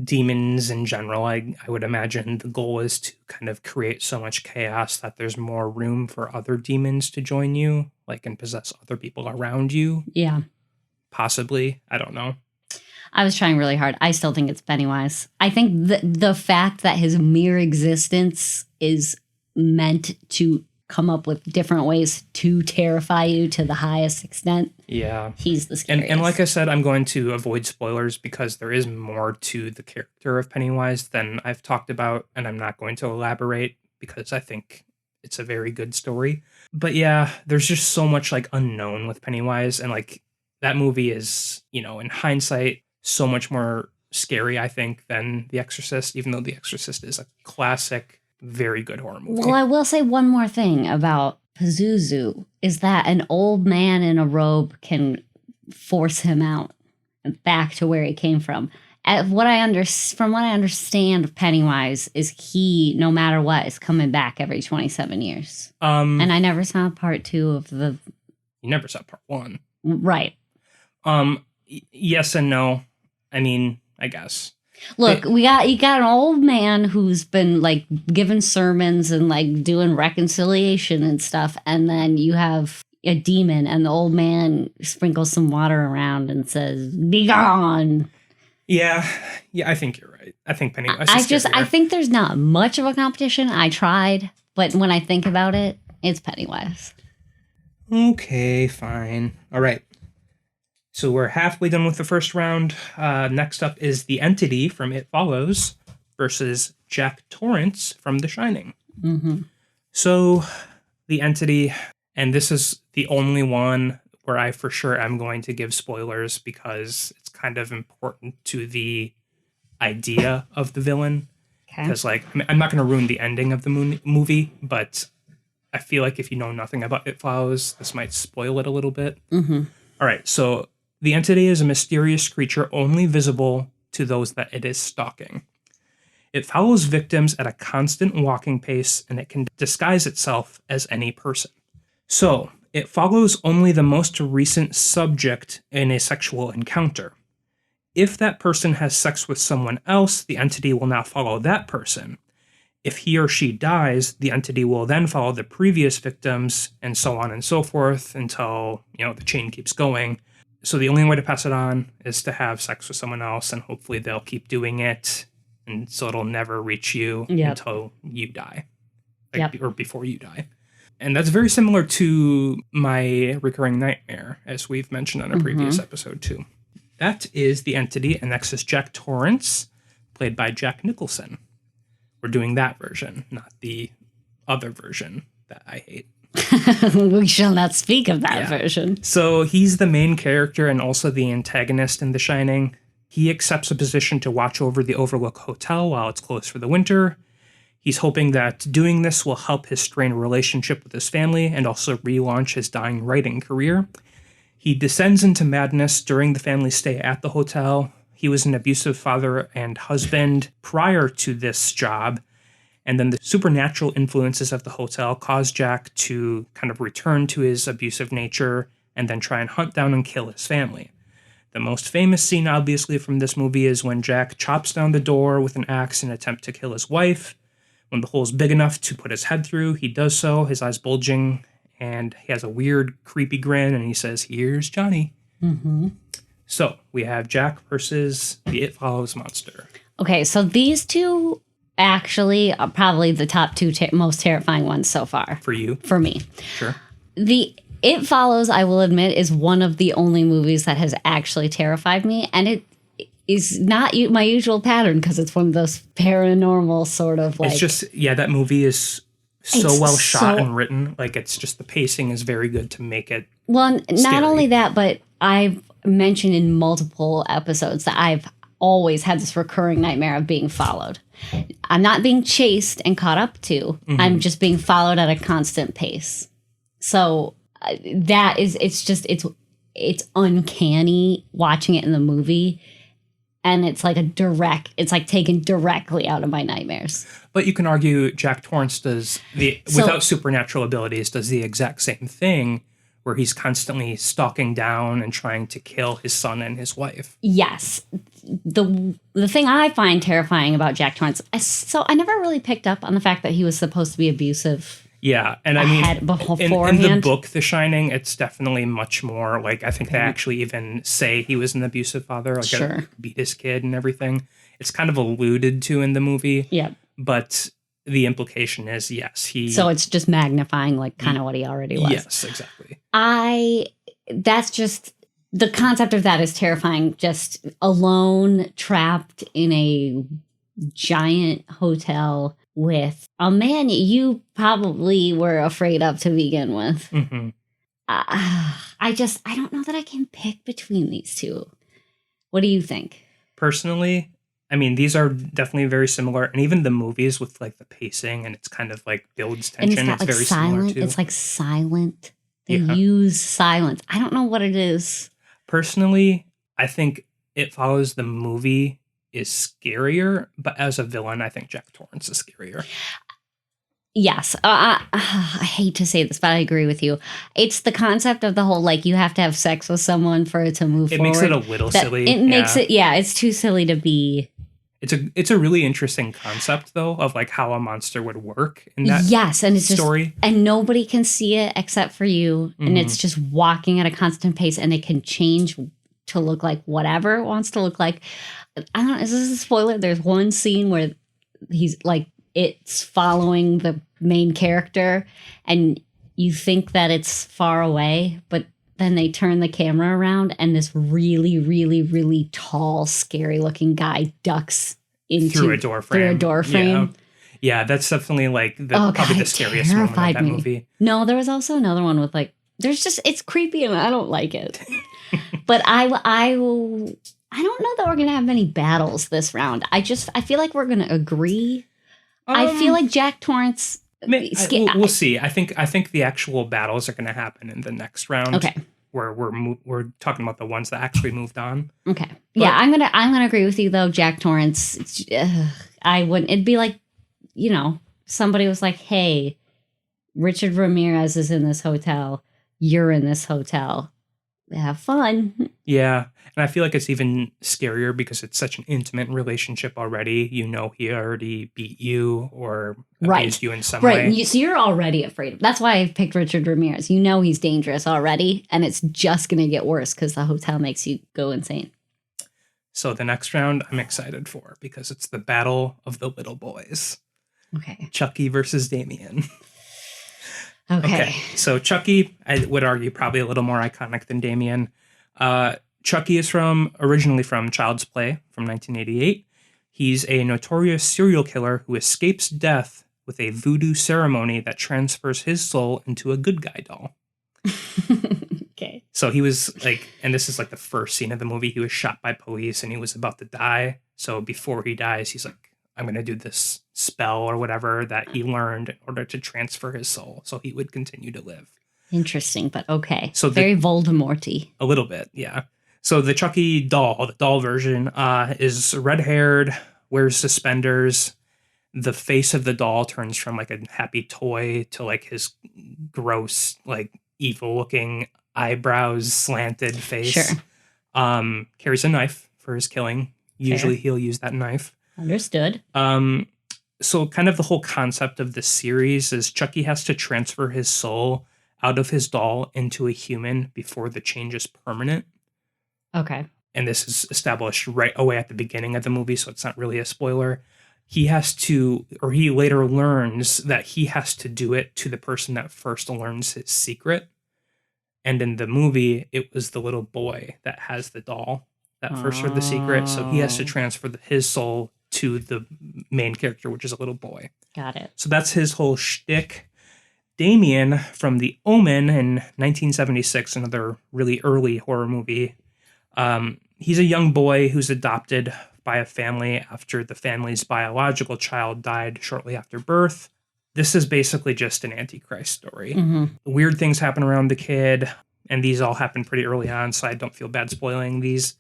demons in general, I would imagine the goal is to kind of create so much chaos that there's more room for other demons to join you, and possess other people around you. Yeah. Possibly. I don't know. I was trying really hard. I still think it's Pennywise. I think the fact that his mere existence is meant to come up with different ways to terrify you to the highest extent. Yeah. He's the scariest. And like I said, I'm going to avoid spoilers because there is more to the character of Pennywise than I've talked about, and I'm not going to elaborate because I think it's a very good story. But yeah, there's just so much unknown with Pennywise, and that movie is, in hindsight, so much more scary, I think, than The Exorcist, even though The Exorcist is a classic, very good horror movie. Well, I will say one more thing about Pazuzu is that an old man in a robe can force him out back to where he came from. From what I understand of Pennywise is he, no matter what, is coming back every 27 years. And I never saw part 2 of the... You never saw part 1. Right. Yes and no. I mean, I guess. Look, you got an old man who's been giving sermons and doing reconciliation and stuff, and then you have a demon, and the old man sprinkles some water around and says, "Be gone." Yeah, I think you're right. I think Pennywise. I think there's not much of a competition. I tried, but when I think about it, it's Pennywise. Okay, fine. All right. So we're halfway done with the first round. Next up is The Entity from It Follows versus Jack Torrance from The Shining. Mm-hmm. So The Entity, and this is the only one where I for sure am going to give spoilers because it's kind of important to the idea of the villain. Because I'm not going to ruin the ending of the movie, but I feel like if you know nothing about It Follows, this might spoil it a little bit. Mm-hmm. All right, so the entity is a mysterious creature only visible to those that it is stalking. It follows victims at a constant walking pace, and it can disguise itself as any person. So, it follows only the most recent subject in a sexual encounter. If that person has sex with someone else, the entity will now follow that person. If he or she dies, the entity will then follow the previous victims, and so on and so forth until, the chain keeps going. So the only way to pass it on is to have sex with someone else, and hopefully they'll keep doing it, and so it'll never reach you until you die, or before you die. And that's very similar to my recurring nightmare, as we've mentioned on a previous episode too. That is The Entity, and next is Jack Torrance, played by Jack Nicholson. We're doing that version, not the other version that I hate. We shall not speak of that version. So he's the main character and also the antagonist in The Shining. He accepts a position to watch over the Overlook Hotel while it's closed for the winter. He's hoping that doing this will help his strained relationship with his family and also relaunch his dying writing career. He descends into madness during the family's stay at the hotel. He was an abusive father and husband prior to this job. And then the supernatural influences of the hotel caused Jack to kind of return to his abusive nature and then try and hunt down and kill his family. The most famous scene, obviously, from this movie is when Jack chops down the door with an axe in an attempt to kill his wife. When the hole is big enough to put his head through, he does so, his eyes bulging, and he has a weird, creepy grin, and he says, "Here's Johnny." Mm-hmm. So we have Jack versus the It Follows monster. Okay, so these two actually are probably the top two most terrifying ones so far. For you? For me. Sure. The It Follows, I will admit, is one of the only movies that has actually terrified me. And it is not my usual pattern because it's one of those paranormal sort of It's just, that movie is so It's well shot so- and written. Like, it's just the pacing is very good to make it. Well, not Scary. only that, but I've mentioned in multiple episodes that I've always had this recurring nightmare of being followed. I'm not being chased and caught up to. I'm just being followed at a constant pace. So that is, it's uncanny watching it in the movie. And it's like it's like taken directly out of my nightmares. But you can argue Jack Torrance without supernatural abilities, does the exact same thing, where he's constantly stalking down and trying to kill his son and his wife. Yes. The thing I find terrifying about Jack Torrance, so I never really picked up on the fact that he was supposed to be abusive. Yeah, and I mean, in the book, The Shining, it's definitely much more like, I think they actually even say he was an abusive father, like beat his kid and everything. It's kind of alluded to in the movie. Yeah. But the implication is, yes, So it's just magnifying like kind of what he already was. Yes, exactly. That's just, the concept of that is terrifying. Just alone, trapped in a giant hotel with a man you probably were afraid of to begin with. Mm-hmm. I don't know that I can pick between these two. What do you think? Personally, I mean, these are definitely very similar, and even the movies with like the pacing and it's kind of like builds tension. It's very similar too. It's like silent. They use silence. I don't know what it is. Personally, I think It Follows the movie is scarier, but as a villain, I think Jack Torrance is scarier. Yes. I hate to say this, but I agree with you. It's the concept of the whole, like, you have to have sex with someone for it to move forward. It makes it a little silly. It makes it, it's too silly to be. It's a really interesting concept, though, of like how a monster would work in that and it's story. Just, and nobody can see it except for you. And it's just walking at a constant pace, and it can change to look like whatever it wants to look like. I don't know, is this a spoiler? There's one scene where he's like, it's following the main character and you think that it's far away, but then they turn the camera around and this really, really, really tall, scary looking guy ducks through a door frame. Yeah, that's definitely like probably the scariest moment of that movie. No, there was also another one with like, it's creepy and I don't like it. But I don't know that we're going to have many battles this round. I feel like we're going to agree. I feel like Jack Torrance. We'll see. I think the actual battles are going to happen in the next round. Okay. Where we're talking about the ones that actually moved on. Okay. But, yeah, I'm gonna agree with you though, Jack Torrance. I wouldn't. It'd be like, somebody was like, "Hey, Richard Ramirez is in this hotel. You're in this hotel. Have fun." Yeah. And I feel like it's even scarier because it's such an intimate relationship already. He already beat you or abused you in some way. Right. So you're already afraid. That's why I picked Richard Ramirez. He's dangerous already. And it's just going to get worse because the hotel makes you go insane. So the next round I'm excited for because it's the battle of the little boys. Okay. Chucky versus Damien. Okay. So Chucky, I would argue, probably a little more iconic than Damien. Chucky is originally from Child's Play from 1988. He's a notorious serial killer who escapes death with a voodoo ceremony that transfers his soul into a good guy doll. Okay. So he was like, and this is like the first scene of the movie, he was shot by police and he was about to die. So before he dies, he's like, I'm going to do this spell or whatever that he learned in order to transfer his soul so he would continue to live. Interesting, but okay. So very Voldemort-y. A little bit, yeah. So the Chucky doll, the doll version, is red-haired, wears suspenders. The face of the doll turns from like a happy toy to like his gross, like evil-looking eyebrows, slanted face. Sure. Carries a knife for his killing. Usually he'll use that knife. Understood. So kind of the whole concept of the series is Chucky has to transfer his soul out of his doll into a human before the change is permanent. Okay. And this is established right away at the beginning of the movie, so it's not really a spoiler. He later learns that he has to do it to the person that first learns his secret. And in the movie, it was the little boy that has the doll that first heard the secret. So he has to transfer his soul to the main character, which is a little boy. Got it. So that's his whole shtick. Damien from The Omen in 1976, another really early horror movie. He's a young boy who's adopted by a family after the family's biological child died shortly after birth. This is basically just an Antichrist story. Mm-hmm. Weird things happen around the kid, and these all happen pretty early on, so I don't feel bad spoiling these.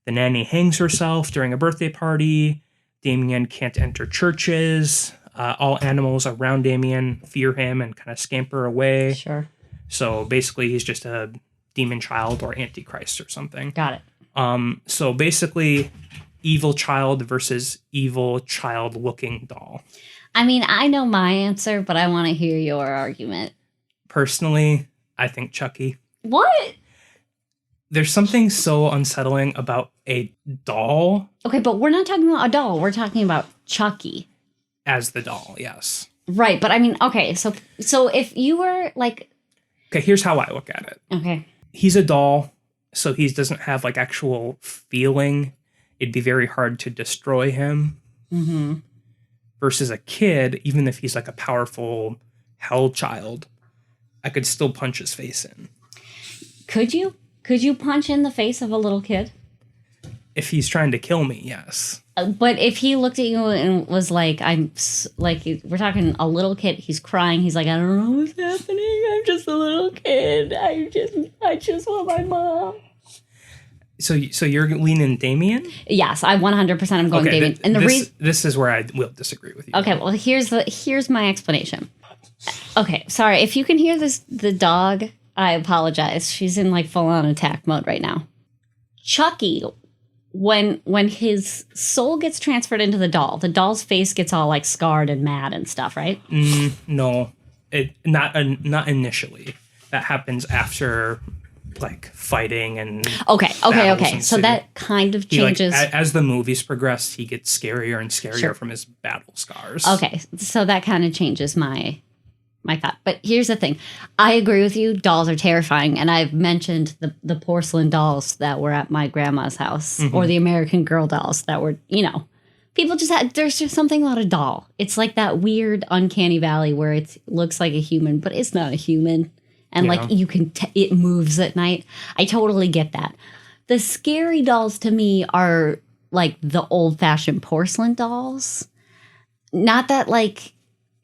The nanny hangs herself during a birthday party. Damien can't enter churches. All animals around Damien fear him and kind of scamper away. Sure. So basically, he's just a demon child or Antichrist or something. Got it. So basically, evil child versus evil child-looking doll. I mean, I know my answer, but I want to hear your argument. Personally, I think Chucky. What? There's something so unsettling about a doll. Okay, but we're not talking about a doll. We're talking about Chucky. As the doll, yes. Right, but I mean, okay, so if you were like... Okay, here's how I look at it. Okay. He's a doll, so he doesn't have like actual feeling. It'd be very hard to destroy him. Mm-hmm. Versus a kid, even if he's like a powerful hell child, I could still punch his face in. Could you? Could you punch in the face of a little kid? If he's trying to kill me, yes. But if he looked at you and was like, we're talking a little kid, he's crying, he's like, I don't know what's happening, I'm just a little kid, I just want my mom. So you're leaning Damien? Yes, I 100% am going Damien. And this is where I will disagree with you. Okay, well, here's my explanation. Okay, sorry, if you can hear the dog, I apologize. She's in like full on attack mode right now. Chucky, when his soul gets transferred into the doll's face gets all like scarred and mad and stuff, right? No, not initially. That happens after like fighting and okay. So that kind of changes as the movies progress. He gets scarier and scarier from his battle scars. Okay, so that kind of changes my thought. But here's the thing. I agree with you. Dolls are terrifying. And I've mentioned the porcelain dolls that were at my grandma's house or the American Girl dolls that were, people just had, there's just something about a doll. It's like that weird uncanny valley where it looks like a human, but it's not a human. And like you can, it moves at night. I totally get that. The scary dolls to me are like the old fashioned porcelain dolls. Not that like,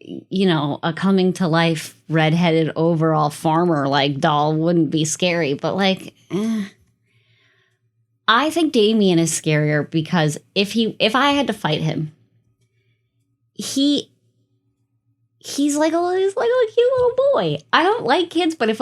a coming to life redheaded overall farmer like doll wouldn't be scary, but like, I think Damien is scarier because if I had to fight him, he's like a cute little boy. I don't like kids, but if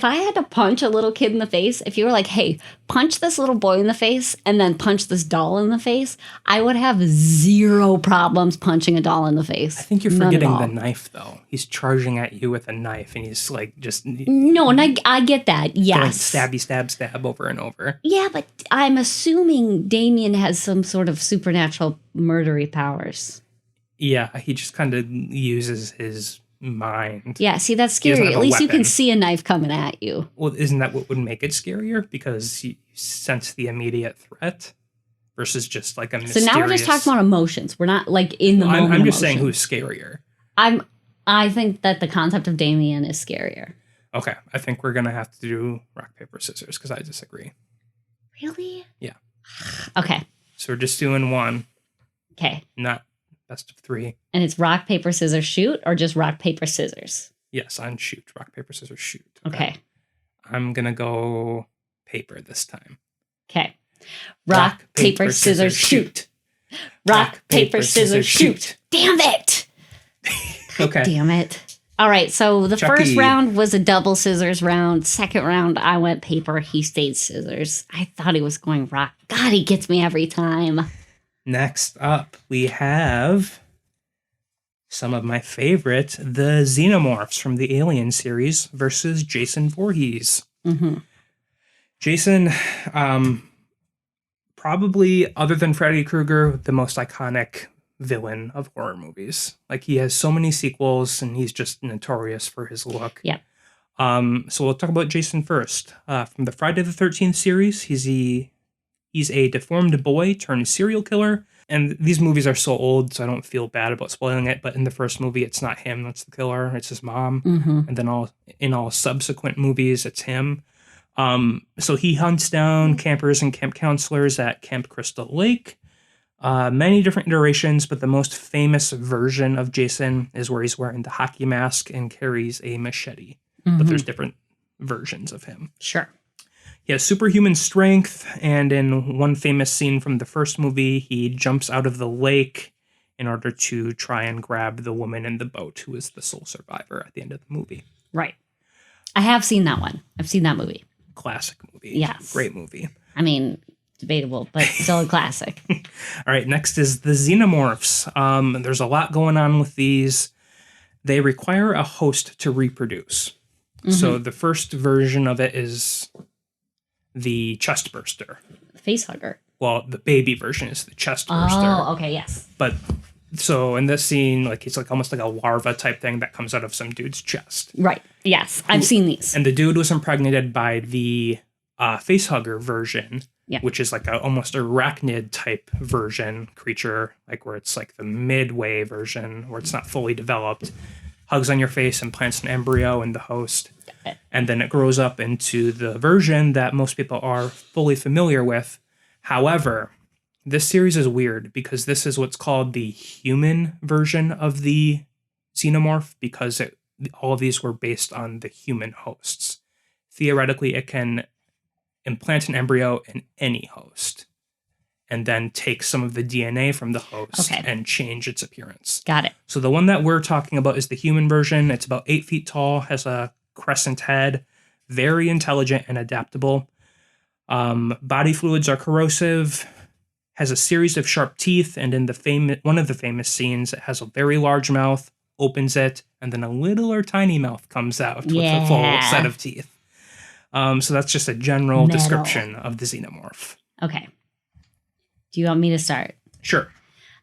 I had to punch a little kid in the face, if you were like, hey, punch this little boy in the face and then punch this doll in the face, I would have zero problems punching a doll in the face. I think you're forgetting the knife, though. He's charging at you with a knife, and he's like just... No, and I get that, yes. Going stabby, stab over and over. Yeah, but I'm assuming Damien has some sort of supernatural murdery powers. Yeah, he just kind of uses his mind. Yeah, see, that's scary. At least you can see a knife coming at you. Well, isn't that what would make it scarier? Because you sense the immediate threat versus just like a mysterious... So now we're just talking about emotions. We're not like in the moment. I'm just saying who's scarier. I think that the concept of Damien is scarier. Okay, I think we're going to have to do rock, paper, scissors because I disagree. Really? Yeah. Okay. So we're just doing one. Okay. Not best of three. And it's rock, paper, scissors, shoot, or just rock, paper, scissors? Yes, on shoot. Rock, paper, scissors, shoot. Okay. I'm going to go paper this time. Okay. Rock, paper, scissors, shoot. Rock, paper, scissors, shoot. Damn it! Okay. Damn it. All right, so the Chucky. First round was a double scissors round. Second round, I went paper. He stayed scissors. I thought he was going rock. God, he gets me every time. Next up, we have some of my favorite, the Xenomorphs from the Alien series versus Jason Voorhees. Mm-hmm. Jason, probably, other than Freddy Krueger, the most iconic villain of horror movies. Like, he has so many sequels, and he's just notorious for his look. Yeah. So we'll talk about Jason first. From the Friday the 13th series, he's a deformed boy turned serial killer and these movies are so old, so I don't feel bad about spoiling it. But in the first movie, it's not him that's the killer; it's his mom. Mm-hmm. And then in all subsequent movies, it's him. So he hunts down campers and camp counselors at Camp Crystal Lake. Many different iterations, but the most famous version of Jason is where he's wearing the hockey mask and carries a machete. Mm-hmm. But there's different versions of him. Sure. He has superhuman strength, and in one famous scene from the first movie, he jumps out of the lake in order to try and grab the woman in the boat who is the sole survivor at the end of the movie. Right. I have seen that one. I've seen that movie. Classic movie. Yes. Great movie. I mean, debatable, but still a classic. All right, next is the xenomorphs. There's a lot going on with these. They require a host to reproduce. Mm-hmm. So the first version of it is the chest burster. Face hugger. Well, the baby version is the chest burster. Oh, okay, yes. But so in this scene, like it's like almost like a larva type thing that comes out of some dude's chest. Right. Yes, I've seen these. And the dude was impregnated by the face hugger version, which is like a almost arachnid type version creature, like where it's like the midway version where it's not fully developed. Hugs on your face and plants an embryo in the host. And then it grows up into the version that most people are fully familiar with. However, this series is weird because this is what's called the human version of the xenomorph because all of these were based on the human hosts. Theoretically, it can implant an embryo in any host and then take some of the DNA from the host and change its appearance. Got it. So the one that we're talking about is the human version. It's about 8 feet tall, has a crescent head, very intelligent and adaptable. Body fluids are corrosive, has a series of sharp teeth, and in one of the famous scenes, it has a very large mouth, opens it, and then a little or tiny mouth comes out with a full set of teeth. So that's just a general description of the xenomorph. Okay. Do you want me to start? Sure.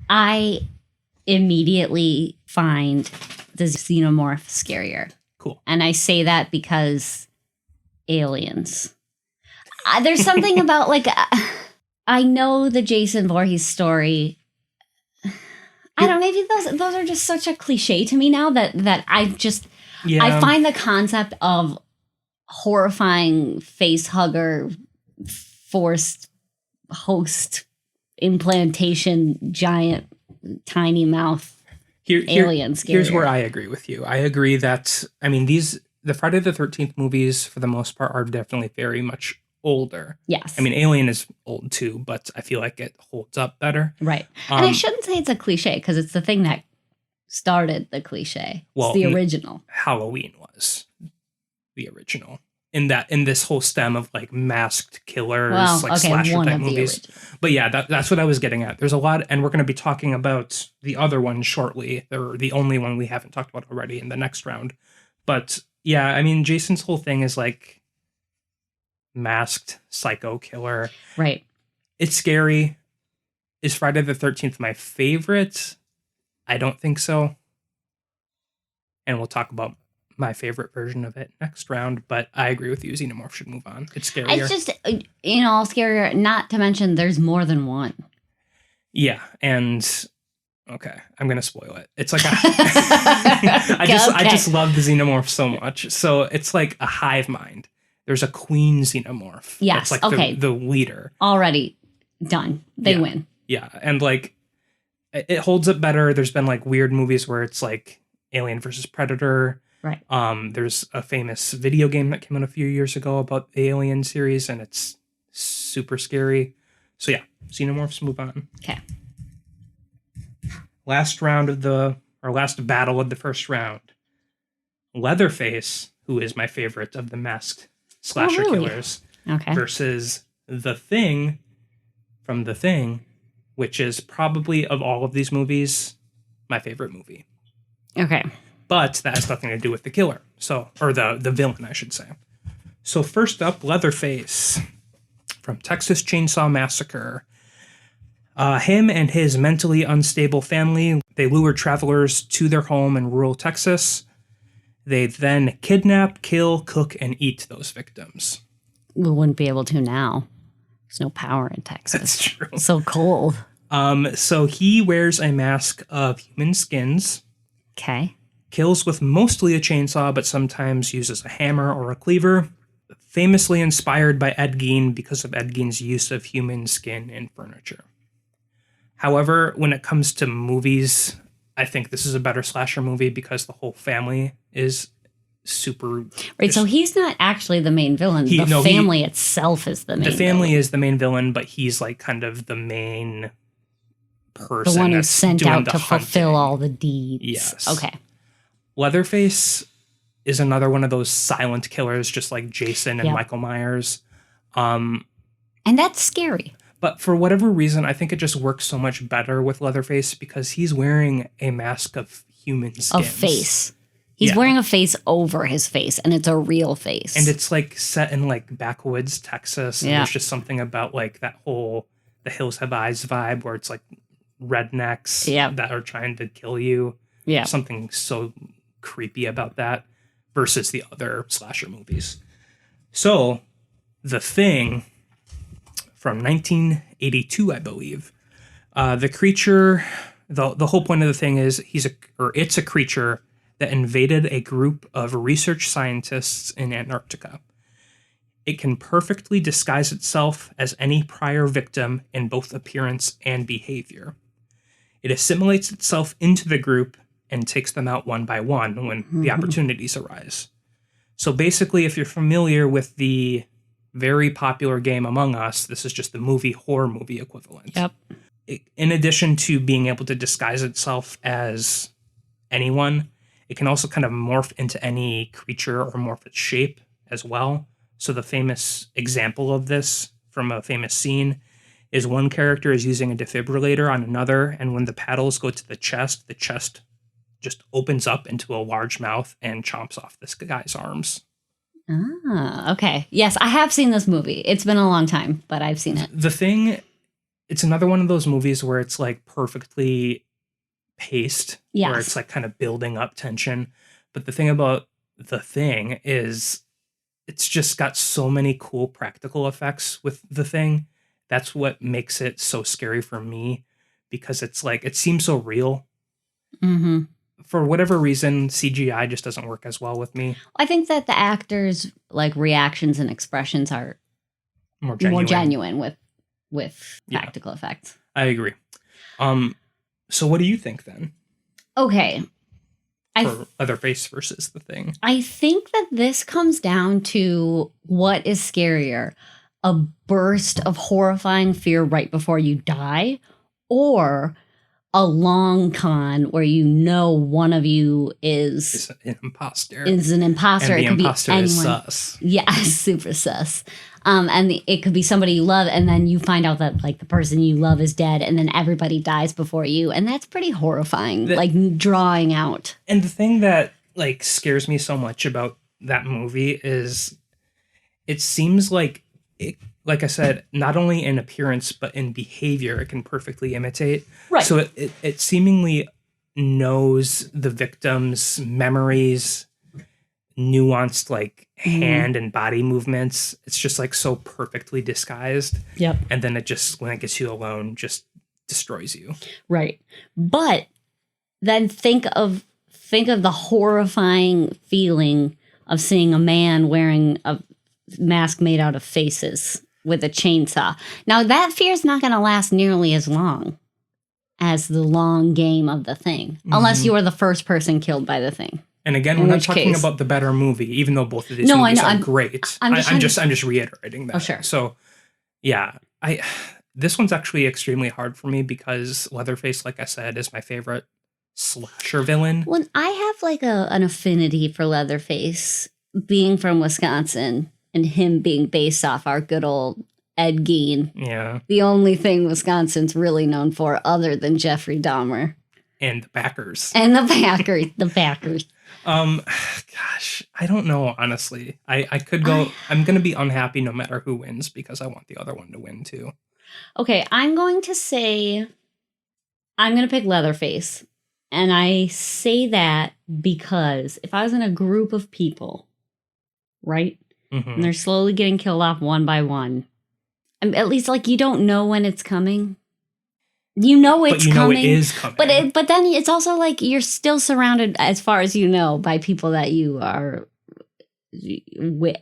I immediately find the xenomorph scarier. Cool. And I say that because aliens. There's something about like, I know the Jason Voorhees story. I don't know, maybe those are just such a cliche to me now that I find the concept of horrifying face hugger, forced host implantation, giant, tiny mouth aliens. Here's where I agree with you. I agree that, I mean, the Friday the 13th movies, for the most part, are definitely very much older. Yes. I mean, Alien is old too, but I feel like it holds up better. Right. And I shouldn't say it's a cliche because it's the thing that started the cliche. Well, it's the original. Halloween was the original. In this whole stem of like masked killers, slasher type movies. But yeah, that's what I was getting at. There's a lot, and we're going to be talking about the other one shortly. They're the only one we haven't talked about already in the next round. But yeah, I mean, Jason's whole thing is like masked psycho killer. Right. It's scary. Is Friday the 13th my favorite? I don't think so. And we'll talk about my favorite version of it next round, but I agree with you. Xenomorph should move on. It's scarier. It's just, scarier, not to mention there's more than one. Yeah, and okay, I'm gonna spoil it. It's like I just love the xenomorph so much. So it's like a hive mind. There's a queen xenomorph. Yes, that's like the leader. Already done. They win. Yeah, and like it holds up better. There's been like weird movies where it's like Alien versus Predator. Right. There's a famous video game that came out a few years ago about the Alien series, and it's super scary. So yeah, xenomorphs, move on. Okay. Last battle of the first round. Leatherface, who is my favorite of the masked slasher killers, versus The Thing from The Thing, which is probably of all of these movies, my favorite movie. Okay. But that has nothing to do with the killer. Or the villain, I should say. So first up, Leatherface from Texas Chainsaw Massacre. Him and his mentally unstable family, they lure travelers to their home in rural Texas. They then kidnap, kill, cook, and eat those victims. We wouldn't be able to now. There's no power in Texas. That's true. It's so cold. So he wears a mask of human skins, Okay. kills with mostly a chainsaw, but sometimes uses a hammer or a cleaver. Famously inspired by Ed Gein because of Ed Gein's use of human skin in furniture. However, when it comes to movies, I think this is a better slasher movie because the whole family is super... Right, so he's not actually the main villain. The family itself is the main villain. The family is the main villain, but he's like kind of the main person. The one who's sent out to hunting. fulfill all the deeds. Yes. Okay. Leatherface is another one of those silent killers, just like Jason and Michael Myers. And that's scary. But for whatever reason, I think it just works so much better with Leatherface because he's wearing a mask of human skins. A face. He's wearing a face over his face, and it's a real face. And it's like set in like backwoods Texas. And there's just something about like that whole The Hills Have Eyes vibe where it's like rednecks that are trying to kill you. Yeah. Something so creepy about that versus the other slasher movies. So, The Thing from 1982, I believe. The creature, the whole point of The Thing is it's a creature that invaded a group of research scientists in Antarctica. It can perfectly disguise itself as any prior victim in both appearance and behavior. It assimilates itself into the group and takes them out one by one when the opportunities arise. So basically, if you're familiar with the very popular game Among Us, this is just the horror movie equivalent. Yep. In addition to being able to disguise itself as anyone, it can also kind of morph into any creature or morph its shape as well. So the famous example of this from a famous scene is one character is using a defibrillator on another, and when the paddles go to the chest just opens up into a large mouth and chomps off this guy's arms. Ah, okay. Yes, I have seen this movie. It's been a long time, but I've seen it. The Thing, it's another one of those movies where it's like perfectly paced, where it's like kind of building up tension. But the thing about The Thing is it's just got so many cool practical effects with The Thing. That's what makes it so scary for me, because it's like, it seems so real. Mm-hmm. For whatever reason, CGI just doesn't work as well with me. I think that the actors' like reactions and expressions are more genuine with practical effects. I agree. So what do you think then? Okay. For Leatherface versus The Thing. I think that this comes down to what is scarier, a burst of horrifying fear right before you die, or a long con where you know one of you is an imposter. Is an imposter. And the it could imposter be is anyone. sus. Yeah, super sus. It could be somebody you love, and then you find out that like the person you love is dead, and then everybody dies before you, and that's pretty horrifying. Like drawing out. And the thing that like scares me so much about that movie is it seems like it, like I said, not only in appearance but in behavior, it can perfectly imitate. Right. So it seemingly knows the victim's memories, nuanced like hand and body movements. It's just like so perfectly disguised. Yep. And then it just, when it gets you alone, just destroys you. Right. But then think of the horrifying feeling of seeing a man wearing a mask made out of faces with a chainsaw. Now that fear is not going to last nearly as long as the long game of The Thing, unless you are the first person killed by The Thing. And again, we're not talking about the better movie, even though both of these movies are great. I'm just reiterating that. Oh, sure. So, yeah, this one's actually extremely hard for me because Leatherface, like I said, is my favorite slasher villain. Well, I have like an affinity for Leatherface, being from Wisconsin and him being based off our good old Ed Gein. Yeah. The only thing Wisconsin's really known for other than Jeffrey Dahmer. And the Packers. And the Packers. The Packers. Gosh, I don't know, honestly. I could go, I'm going to be unhappy no matter who wins because I want the other one to win too. Okay, I'm going to pick Leatherface. And I say that because if I was in a group of people, right? Mm-hmm. And they're slowly getting killed off one by one. At least like you don't know when it's coming. You know it's but you know coming. it is coming. But then it's also like you're still surrounded, as far as you know, by people that you are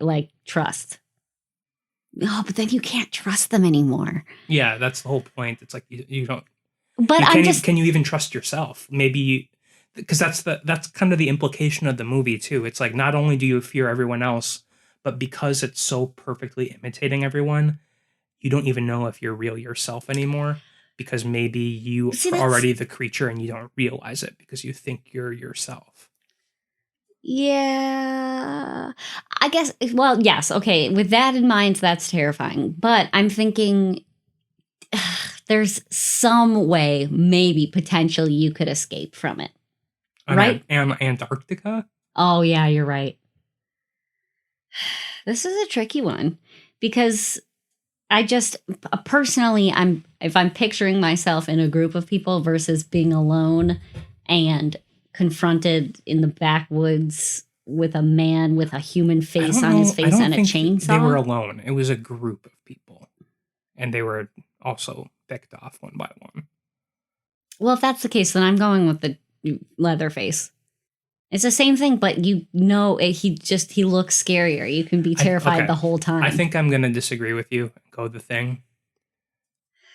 like trust. Oh, but then you can't trust them anymore. Yeah, that's the whole point. It's like you don't. But Can you even trust yourself? Maybe because that's kind of the implication of the movie too. It's like not only do you fear everyone else, but because it's so perfectly imitating everyone, you don't even know if you're real yourself anymore. Because maybe you are already the creature and you don't realize it because you think you're yourself. Yeah, I guess. Well, yes. Okay. With that in mind, that's terrifying. But I'm thinking there's some way, maybe potentially, you could escape from it. Right? Antarctica? Oh, yeah, you're right. This is a tricky one because I just personally, if I'm picturing myself in a group of people versus being alone and confronted in the backwoods with a man with a human face on his face and a chainsaw. They were alone. It was a group of people, and they were also picked off one by one. Well, if that's the case, then I'm going with the Leatherface. It's the same thing, but he looks scarier. You can be terrified the whole time. I think I'm going to disagree with you and go the Thing.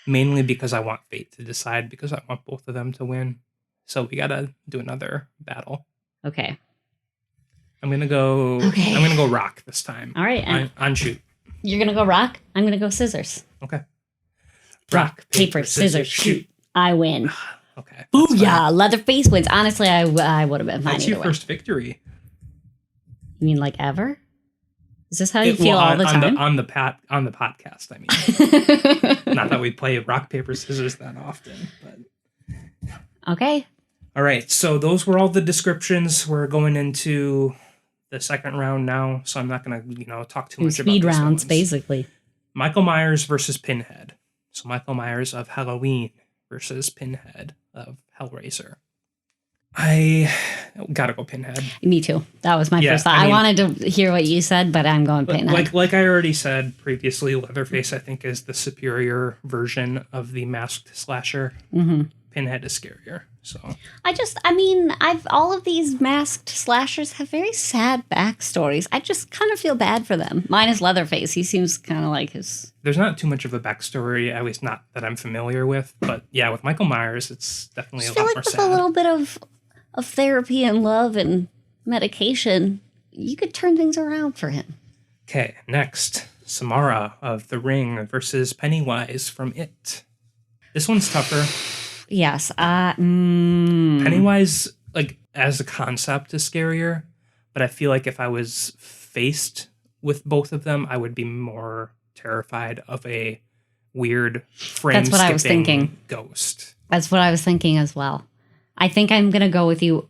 Mainly because I want fate to decide, because I want both of them to win. So we got to do another battle. Okay. I'm going to go rock this time. All right. On shoot. You're going to go rock? I'm going to go scissors. Okay. Rock, paper, scissors, shoot. I win. Okay. Ooh, yeah. Leatherface wins. Honestly, I would have been fine. That's your first victory. You mean like ever? Is this how you feel all the time? On the podcast, I mean. Not that we play rock, paper, scissors that often, but. Okay. All right. So those were all the descriptions. We're going into the second round now, so I'm not going to, talk too much about speed rounds, basically. Michael Myers versus Pinhead. So Michael Myers of Halloween versus Pinhead of Hellraiser. I gotta go Pinhead. Me too. That was my first thought. I wanted to hear what you said, but I'm going Pinhead. Like I already said previously, Leatherface I think is the superior version of the masked slasher. Mm-hmm. Pinhead is scarier. So all of these masked slashers have very sad backstories. I just kind of feel bad for them. Minus Leatherface, he seems kind of like his. There's not too much of a backstory, at least not that I'm familiar with. But yeah, with Michael Myers, it's definitely a lot more sad. With a little bit of therapy and love and medication, you could turn things around for him. Okay, next, Samara of The Ring versus Pennywise from It. This one's tougher. Yes. Pennywise, like, as a concept is scarier, but I feel like if I was faced with both of them, I would be more terrified of a weird frame-skipping ghost. That's what I was thinking as well. I think I'm going to go with you.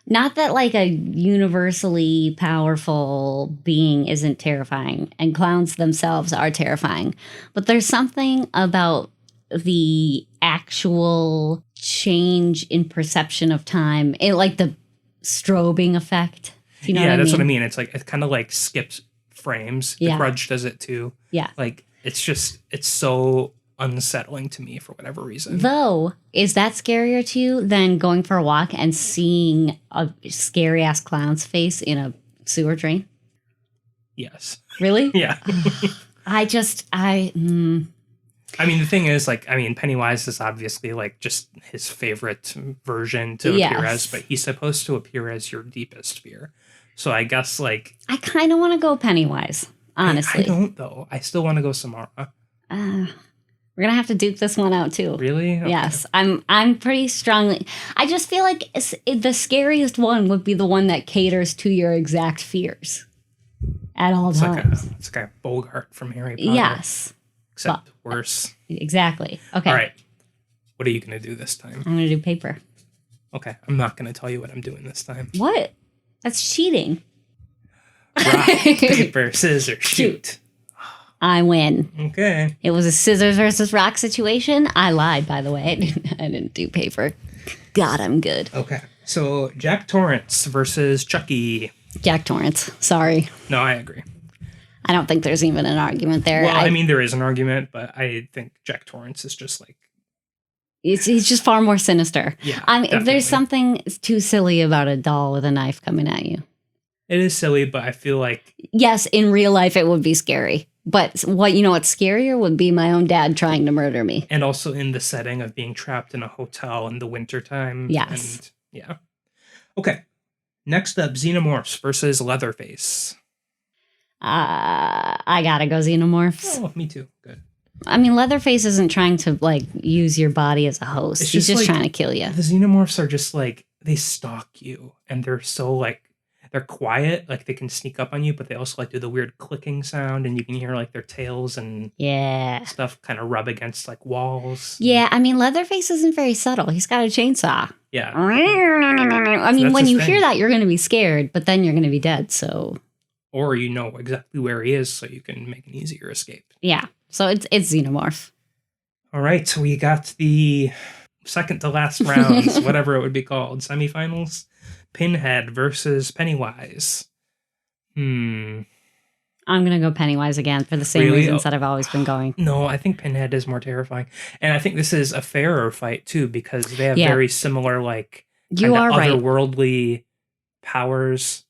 Not that like a universally powerful being isn't terrifying, and clowns themselves are terrifying, but there's something about the actual change in perception of time, like the strobing effect. You know that's what I mean. It's like it kind of like skips frames. Yeah. The Grudge does it too. Yeah. Like it's so unsettling to me for whatever reason. Though, is that scarier to you than going for a walk and seeing a scary ass clown's face in a sewer drain? Yes. Really? Yeah. I mean, the thing is, Pennywise is obviously like just his favorite version to appear as, but he's supposed to appear as your deepest fear. So I guess I kind of want to go Pennywise, honestly. I don't though. I still want to go Samara. We're gonna have to duke this one out too. Really? Okay. Yes, I'm pretty strongly. I just feel like the scariest one would be the one that caters to your exact fears at all times. It's like a Bogart from Harry Potter. Yes. Except worse. Exactly. Okay. All right. What are you going to do this time? I'm going to do paper. Okay. I'm not going to tell you what I'm doing this time. What? That's cheating. Rock, paper, scissors, shoot. I win. Okay. It was a scissors versus rock situation. I lied, by the way. I didn't do paper. God, I'm good. Okay. So Jack Torrance versus Chucky. Jack Torrance. Sorry. No, I agree. I don't think there's even an argument there. Well, I mean, there is an argument, but I think Jack Torrance is just like... He's just far more sinister. Yeah, I mean, definitely. there's something too silly about a doll with a knife coming at you. It is silly, but I feel like... Yes, in real life, it would be scary. But what's scarier would be my own dad trying to murder me. And also in the setting of being trapped in a hotel in the wintertime. Yes. And yeah. Okay. Next up, Xenomorphs versus Leatherface. I gotta go Xenomorphs. Oh, me too. Good. I mean, Leatherface isn't trying to, use your body as a host. It's He's just like, trying to kill you. The Xenomorphs are just like, they stalk you. And they're so like, they're quiet. Like they can sneak up on you, but they also like do the weird clicking sound. And you can hear like their tails and stuff kind of rub against like walls. Yeah, I mean, Leatherface isn't very subtle. He's got a chainsaw. Yeah. I mean, when you hear that, you're going to be scared, but then you're going to be dead, so... Or you know exactly where he is, so you can make an easier escape. Yeah, so it's Xenomorph. All right, so we got the second to last rounds, whatever it would be called, semifinals. Pinhead versus Pennywise. I'm going to go Pennywise again for the same reasons that I've always been going. No, I think Pinhead is more terrifying. And I think this is a fairer fight, too, because they have very similar, like, otherworldly powers.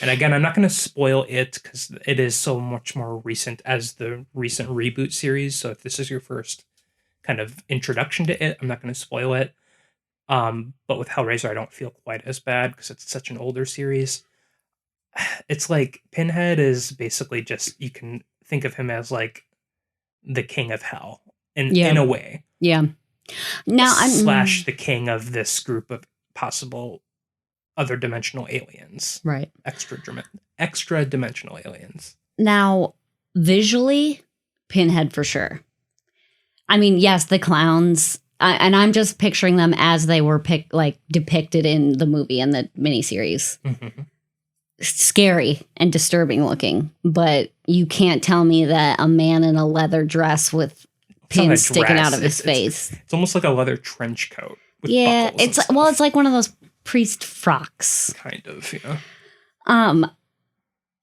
And again, I'm not going to spoil it because it is so much more recent as the recent reboot series. So if this is your first kind of introduction to it, I'm not going to spoil it. But with Hellraiser, I don't feel quite as bad because it's such an older series. It's like Pinhead is basically just, you can think of him as like the king of hell in a way. Yeah. Now slash the king of this group of possible other dimensional aliens. Right. Extra dimensional aliens. Now, visually, Pinhead for sure. I mean, yes, the clowns, and I'm just picturing them as they were depicted in the movie and the miniseries. Mm-hmm. Scary and disturbing looking, but you can't tell me that a man in a leather dress with pins sticking out of his face. It's almost like a leather trench coat. With it's like one of those priest frocks. Kind of, yeah.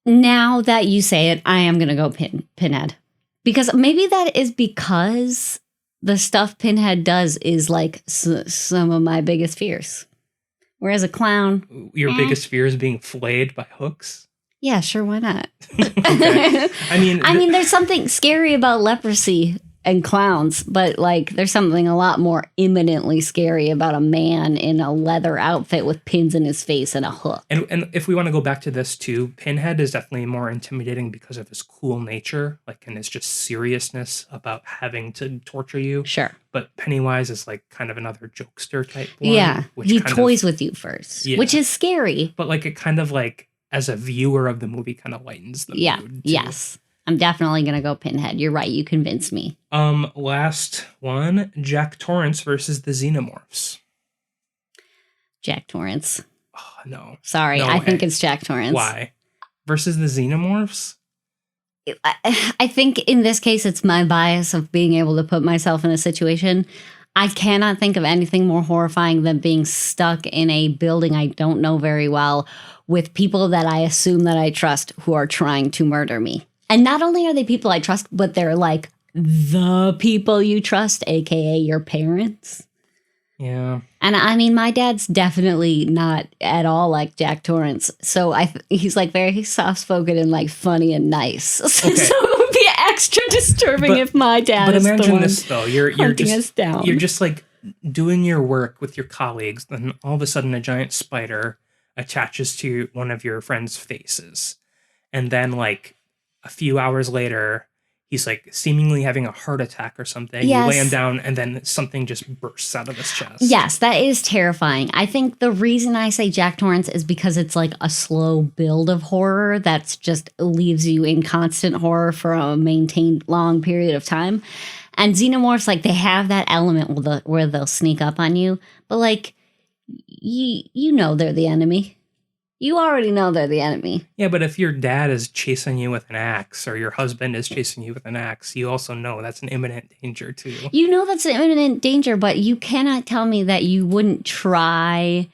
Now that you say it, I am going to go Pinhead. Because maybe that is because the stuff Pinhead does is like some of my biggest fears. Whereas a clown... Your biggest fear is being flayed by hooks? Yeah, sure, why not? Okay. I mean, there's something scary about leprosy and clowns, but like there's something a lot more imminently scary about a man in a leather outfit with pins in his face and a hook. And if we want to go back to this too, Pinhead is definitely more intimidating because of his cool nature, like, and his just seriousness about having to torture you. Sure. But Pennywise is like kind of another jokester type one. Yeah, he toys with you first, which is scary. But like it kind of like, as a viewer of the movie, kind of lightens the mood. Too. Yes. I'm definitely going to go Pinhead. You're right. You convinced me. Last one, Jack Torrance versus the Xenomorphs. Jack Torrance. Oh, no. Sorry. No, I think it's Jack Torrance. Why? Versus the Xenomorphs? I think in this case, it's my bias of being able to put myself in a situation. I cannot think of anything more horrifying than being stuck in a building I don't know very well with people that I assume that I trust who are trying to murder me. And not only are they people I trust, but they're like the people you trust, aka your parents. Yeah. And I mean, my dad's definitely not at all like Jack Torrance. So he's like very soft-spoken and like funny and nice. Okay. So it would be extra disturbing if my dad is the one. But imagine this though. You're just like doing your work with your colleagues, then all of a sudden a giant spider attaches to one of your friend's faces. And then like a few hours later, he's like seemingly having a heart attack or something. Yes. You lay him down and then something just bursts out of his chest. Yes, that is terrifying. I think the reason I say Jack Torrance is because it's like a slow build of horror that's just leaves you in constant horror for a maintained long period of time. And Xenomorphs, like they have that element where they'll sneak up on you. But like, you know they're the enemy. You already know they're the enemy. Yeah, but if your dad is chasing you with an axe or your husband is chasing you with an axe, you also know that's an imminent danger too. You know that's an imminent danger, but you cannot tell me that you wouldn't try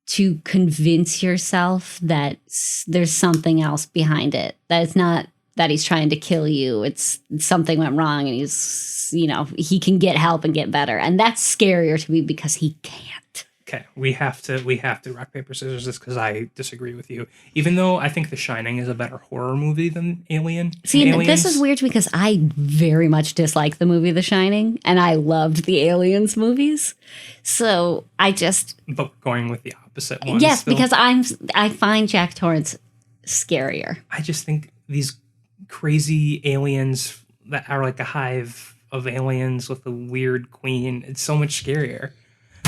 to convince yourself that there's something else behind it. That it's not that he's trying to kill you. It's something went wrong and he's, he can get help and get better. And that's scarier to me because he can't. Okay, we have to rock, paper, scissors this because I disagree with you. Even though I think The Shining is a better horror movie than Alien. See, this is weird because I very much dislike the movie The Shining, and I loved the Aliens movies. So But going with the opposite one. Yes, still. Because I find Jack Torrance scarier. I just think these crazy aliens that are like a hive of aliens with a weird queen, it's so much scarier.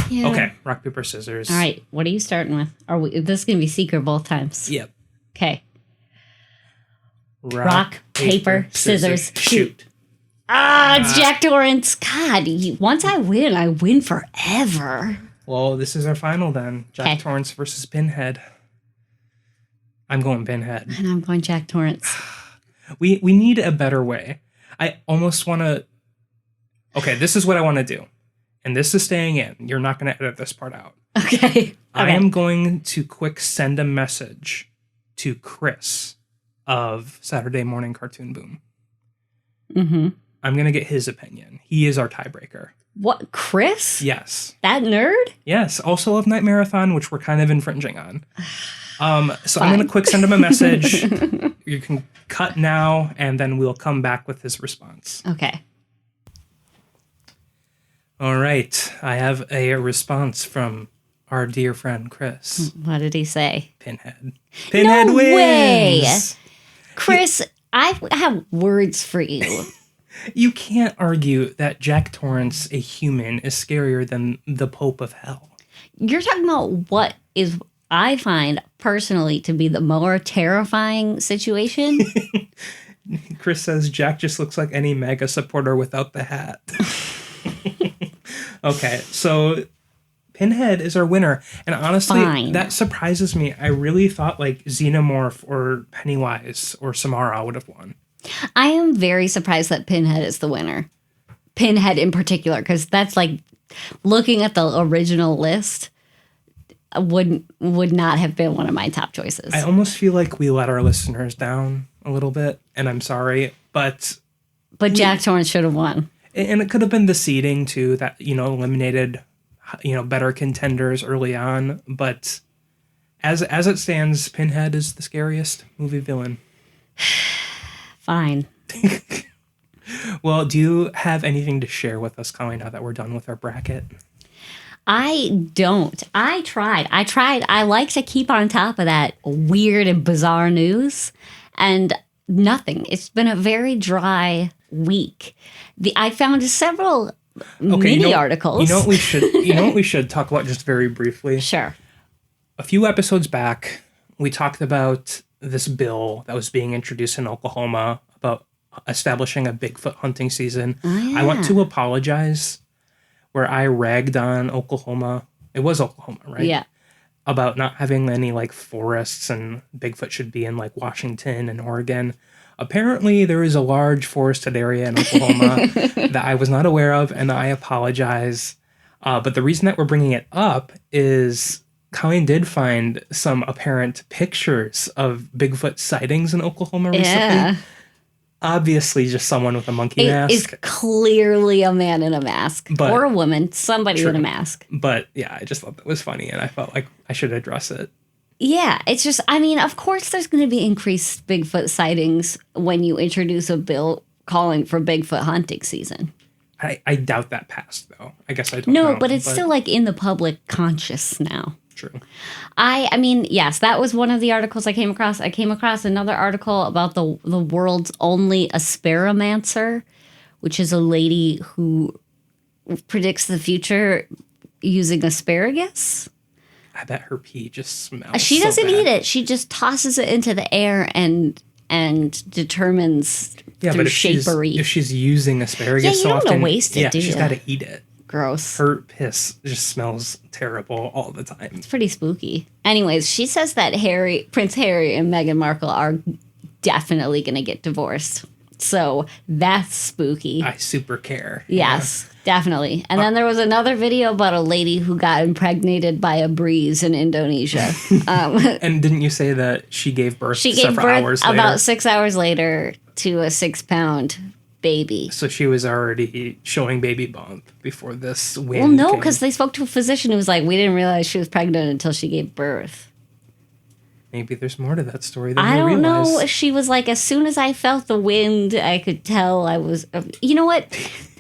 Yeah. Okay, rock, paper, scissors. All right, what are you starting with? This is going to be secret both times. Yep. Okay. Rock, paper, scissors, shoot. It's Jack Torrance. God, once I win forever. Well, this is our final then. Jack Torrance versus Pinhead. I'm going Pinhead. And I'm going Jack Torrance. We need a better way. I almost want to... Okay, this is what I want to do. And this is staying in. You're not going to edit this part out. Okay. I am going to quick send a message to Chris of Saturday Morning Cartoon Boom. Mm-hmm. I'm going to get his opinion. He is our tiebreaker. What, Chris? Yes. That nerd? Yes. Also of Night Marathon, which we're kind of infringing on. So I'm going to quick send him a message. You can cut now, and then we'll come back with his response. Okay. All right. I have a response from our dear friend Chris. What did he say? Pinhead. Pinhead wins! Way. Chris, I have words for you. You can't argue that Jack Torrance, a human, is scarier than the Pope of Hell. You're talking about what is, I find, personally, to be the more terrifying situation. Chris says Jack just looks like any MAGA supporter without the hat. Okay, so Pinhead is our winner. And honestly, that surprises me. I really thought like Xenomorph or Pennywise or Samara would have won. I am very surprised that Pinhead is the winner. Pinhead in particular, because that's like looking at the original list would not have been one of my top choices. I almost feel like we let our listeners down a little bit, and I'm sorry, but Jack Torrance should have won. And it could have been the seeding too that, eliminated, better contenders early on. But as it stands, Pinhead is the scariest movie villain. Fine. Well, do you have anything to share with us, Colleen, now that we're done with our bracket? I don't. I tried. I like to keep on top of that weird and bizarre news, and nothing. It's been a very dry week. I found several mini articles. You know what we should talk about just very briefly? Sure. A few episodes back, we talked about this bill that was being introduced in Oklahoma about establishing a Bigfoot hunting season. Oh, yeah. I want to apologize where I ragged on Oklahoma. It was Oklahoma, right? Yeah. About not having any like forests, and Bigfoot should be in like Washington and Oregon. Apparently, there is a large forested area in Oklahoma that I was not aware of, and I apologize. But the reason that we're bringing it up is Colleen did find some apparent pictures of Bigfoot sightings in Oklahoma recently. Yeah. Obviously, just someone with a monkey mask. It is clearly a man in a mask. Or a woman. Somebody in a mask. But yeah, I just thought that was funny, and I felt like I should address it. Yeah, it's just, of course there's going to be increased Bigfoot sightings when you introduce a bill calling for Bigfoot hunting season. I doubt that passed, though. I guess I don't know. No, but it's still like in the public conscious now. True. Yes, that was one of the articles I came across. I came across another article about the world's only asparamancer, which is a lady who predicts the future using asparagus. I bet her pee just smells. She doesn't eat it. She just tosses it into the air and determines through shapery. If she's using asparagus so often, don't want to waste it, she's got to eat it. Gross. Her piss just smells terrible all the time. It's pretty spooky. Anyways, she says that Prince Harry and Meghan Markle are definitely going to get divorced. So that's spooky. I super care. Yes, definitely. And then there was another video about a lady who got impregnated by a breeze in Indonesia. And didn't you say that she gave birth several hours later? About 6 hours later to a 6-pound baby. So she was already showing baby bump before this wind Well, no, came. because they spoke to a physician who was like, we didn't realize she was pregnant until she gave birth. Maybe there's more to that story than I we don't realize. know. She was like, as soon as I felt the wind, I could tell I was... you know what?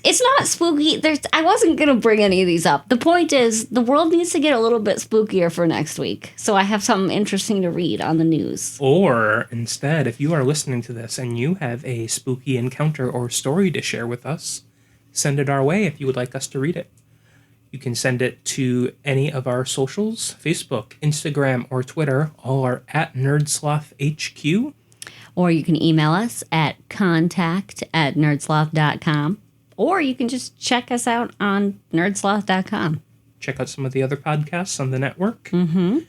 It's not spooky. I wasn't going to bring any of these up. The point is, the world needs to get a little bit spookier for next week. So I have something interesting to read on the news. Or instead, if you are listening to this and you have a spooky encounter or story to share with us, send it our way if you would like us to read it. You can send it to any of our socials, Facebook, Instagram, or Twitter. All are at NerdSlothHQ. Or you can email us at contact@nerdsloth.com. Or you can just check us out on nerdsloth.com. Check out some of the other podcasts on the network. Mm-hmm.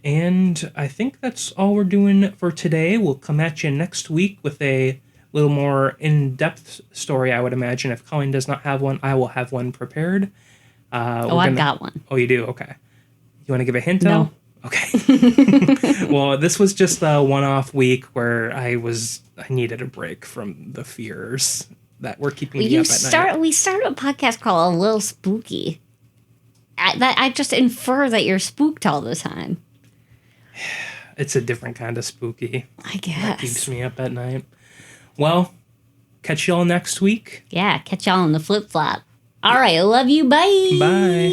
And I think that's all we're doing for today. We'll come at you next week with a little more in-depth story, I would imagine. If Colleen does not have one, I will have one prepared. I've got one. Oh, you do? Okay. You want to give a hint? No. Okay. Well, this was just a one-off week where I needed a break from the fears that were keeping me up at night. We started a podcast called A Lil Spooky. I just infer that you're spooked all the time. It's a different kind of spooky. I guess. That keeps me up at night. Well, catch y'all next week. Yeah, catch y'all on the flip-flop. All right, I love you. Bye. Bye.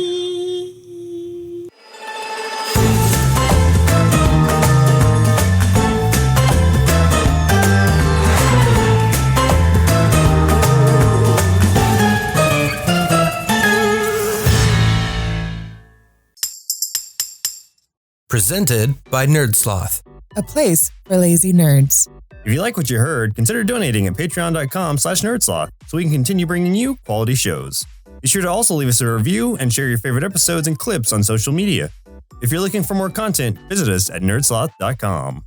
Presented by NerdSloth. A place for lazy nerds. If you like what you heard, consider donating at patreon.com/nerdsloth so we can continue bringing you quality shows. Be sure to also leave us a review and share your favorite episodes and clips on social media. If you're looking for more content, visit us at nerdsloth.com.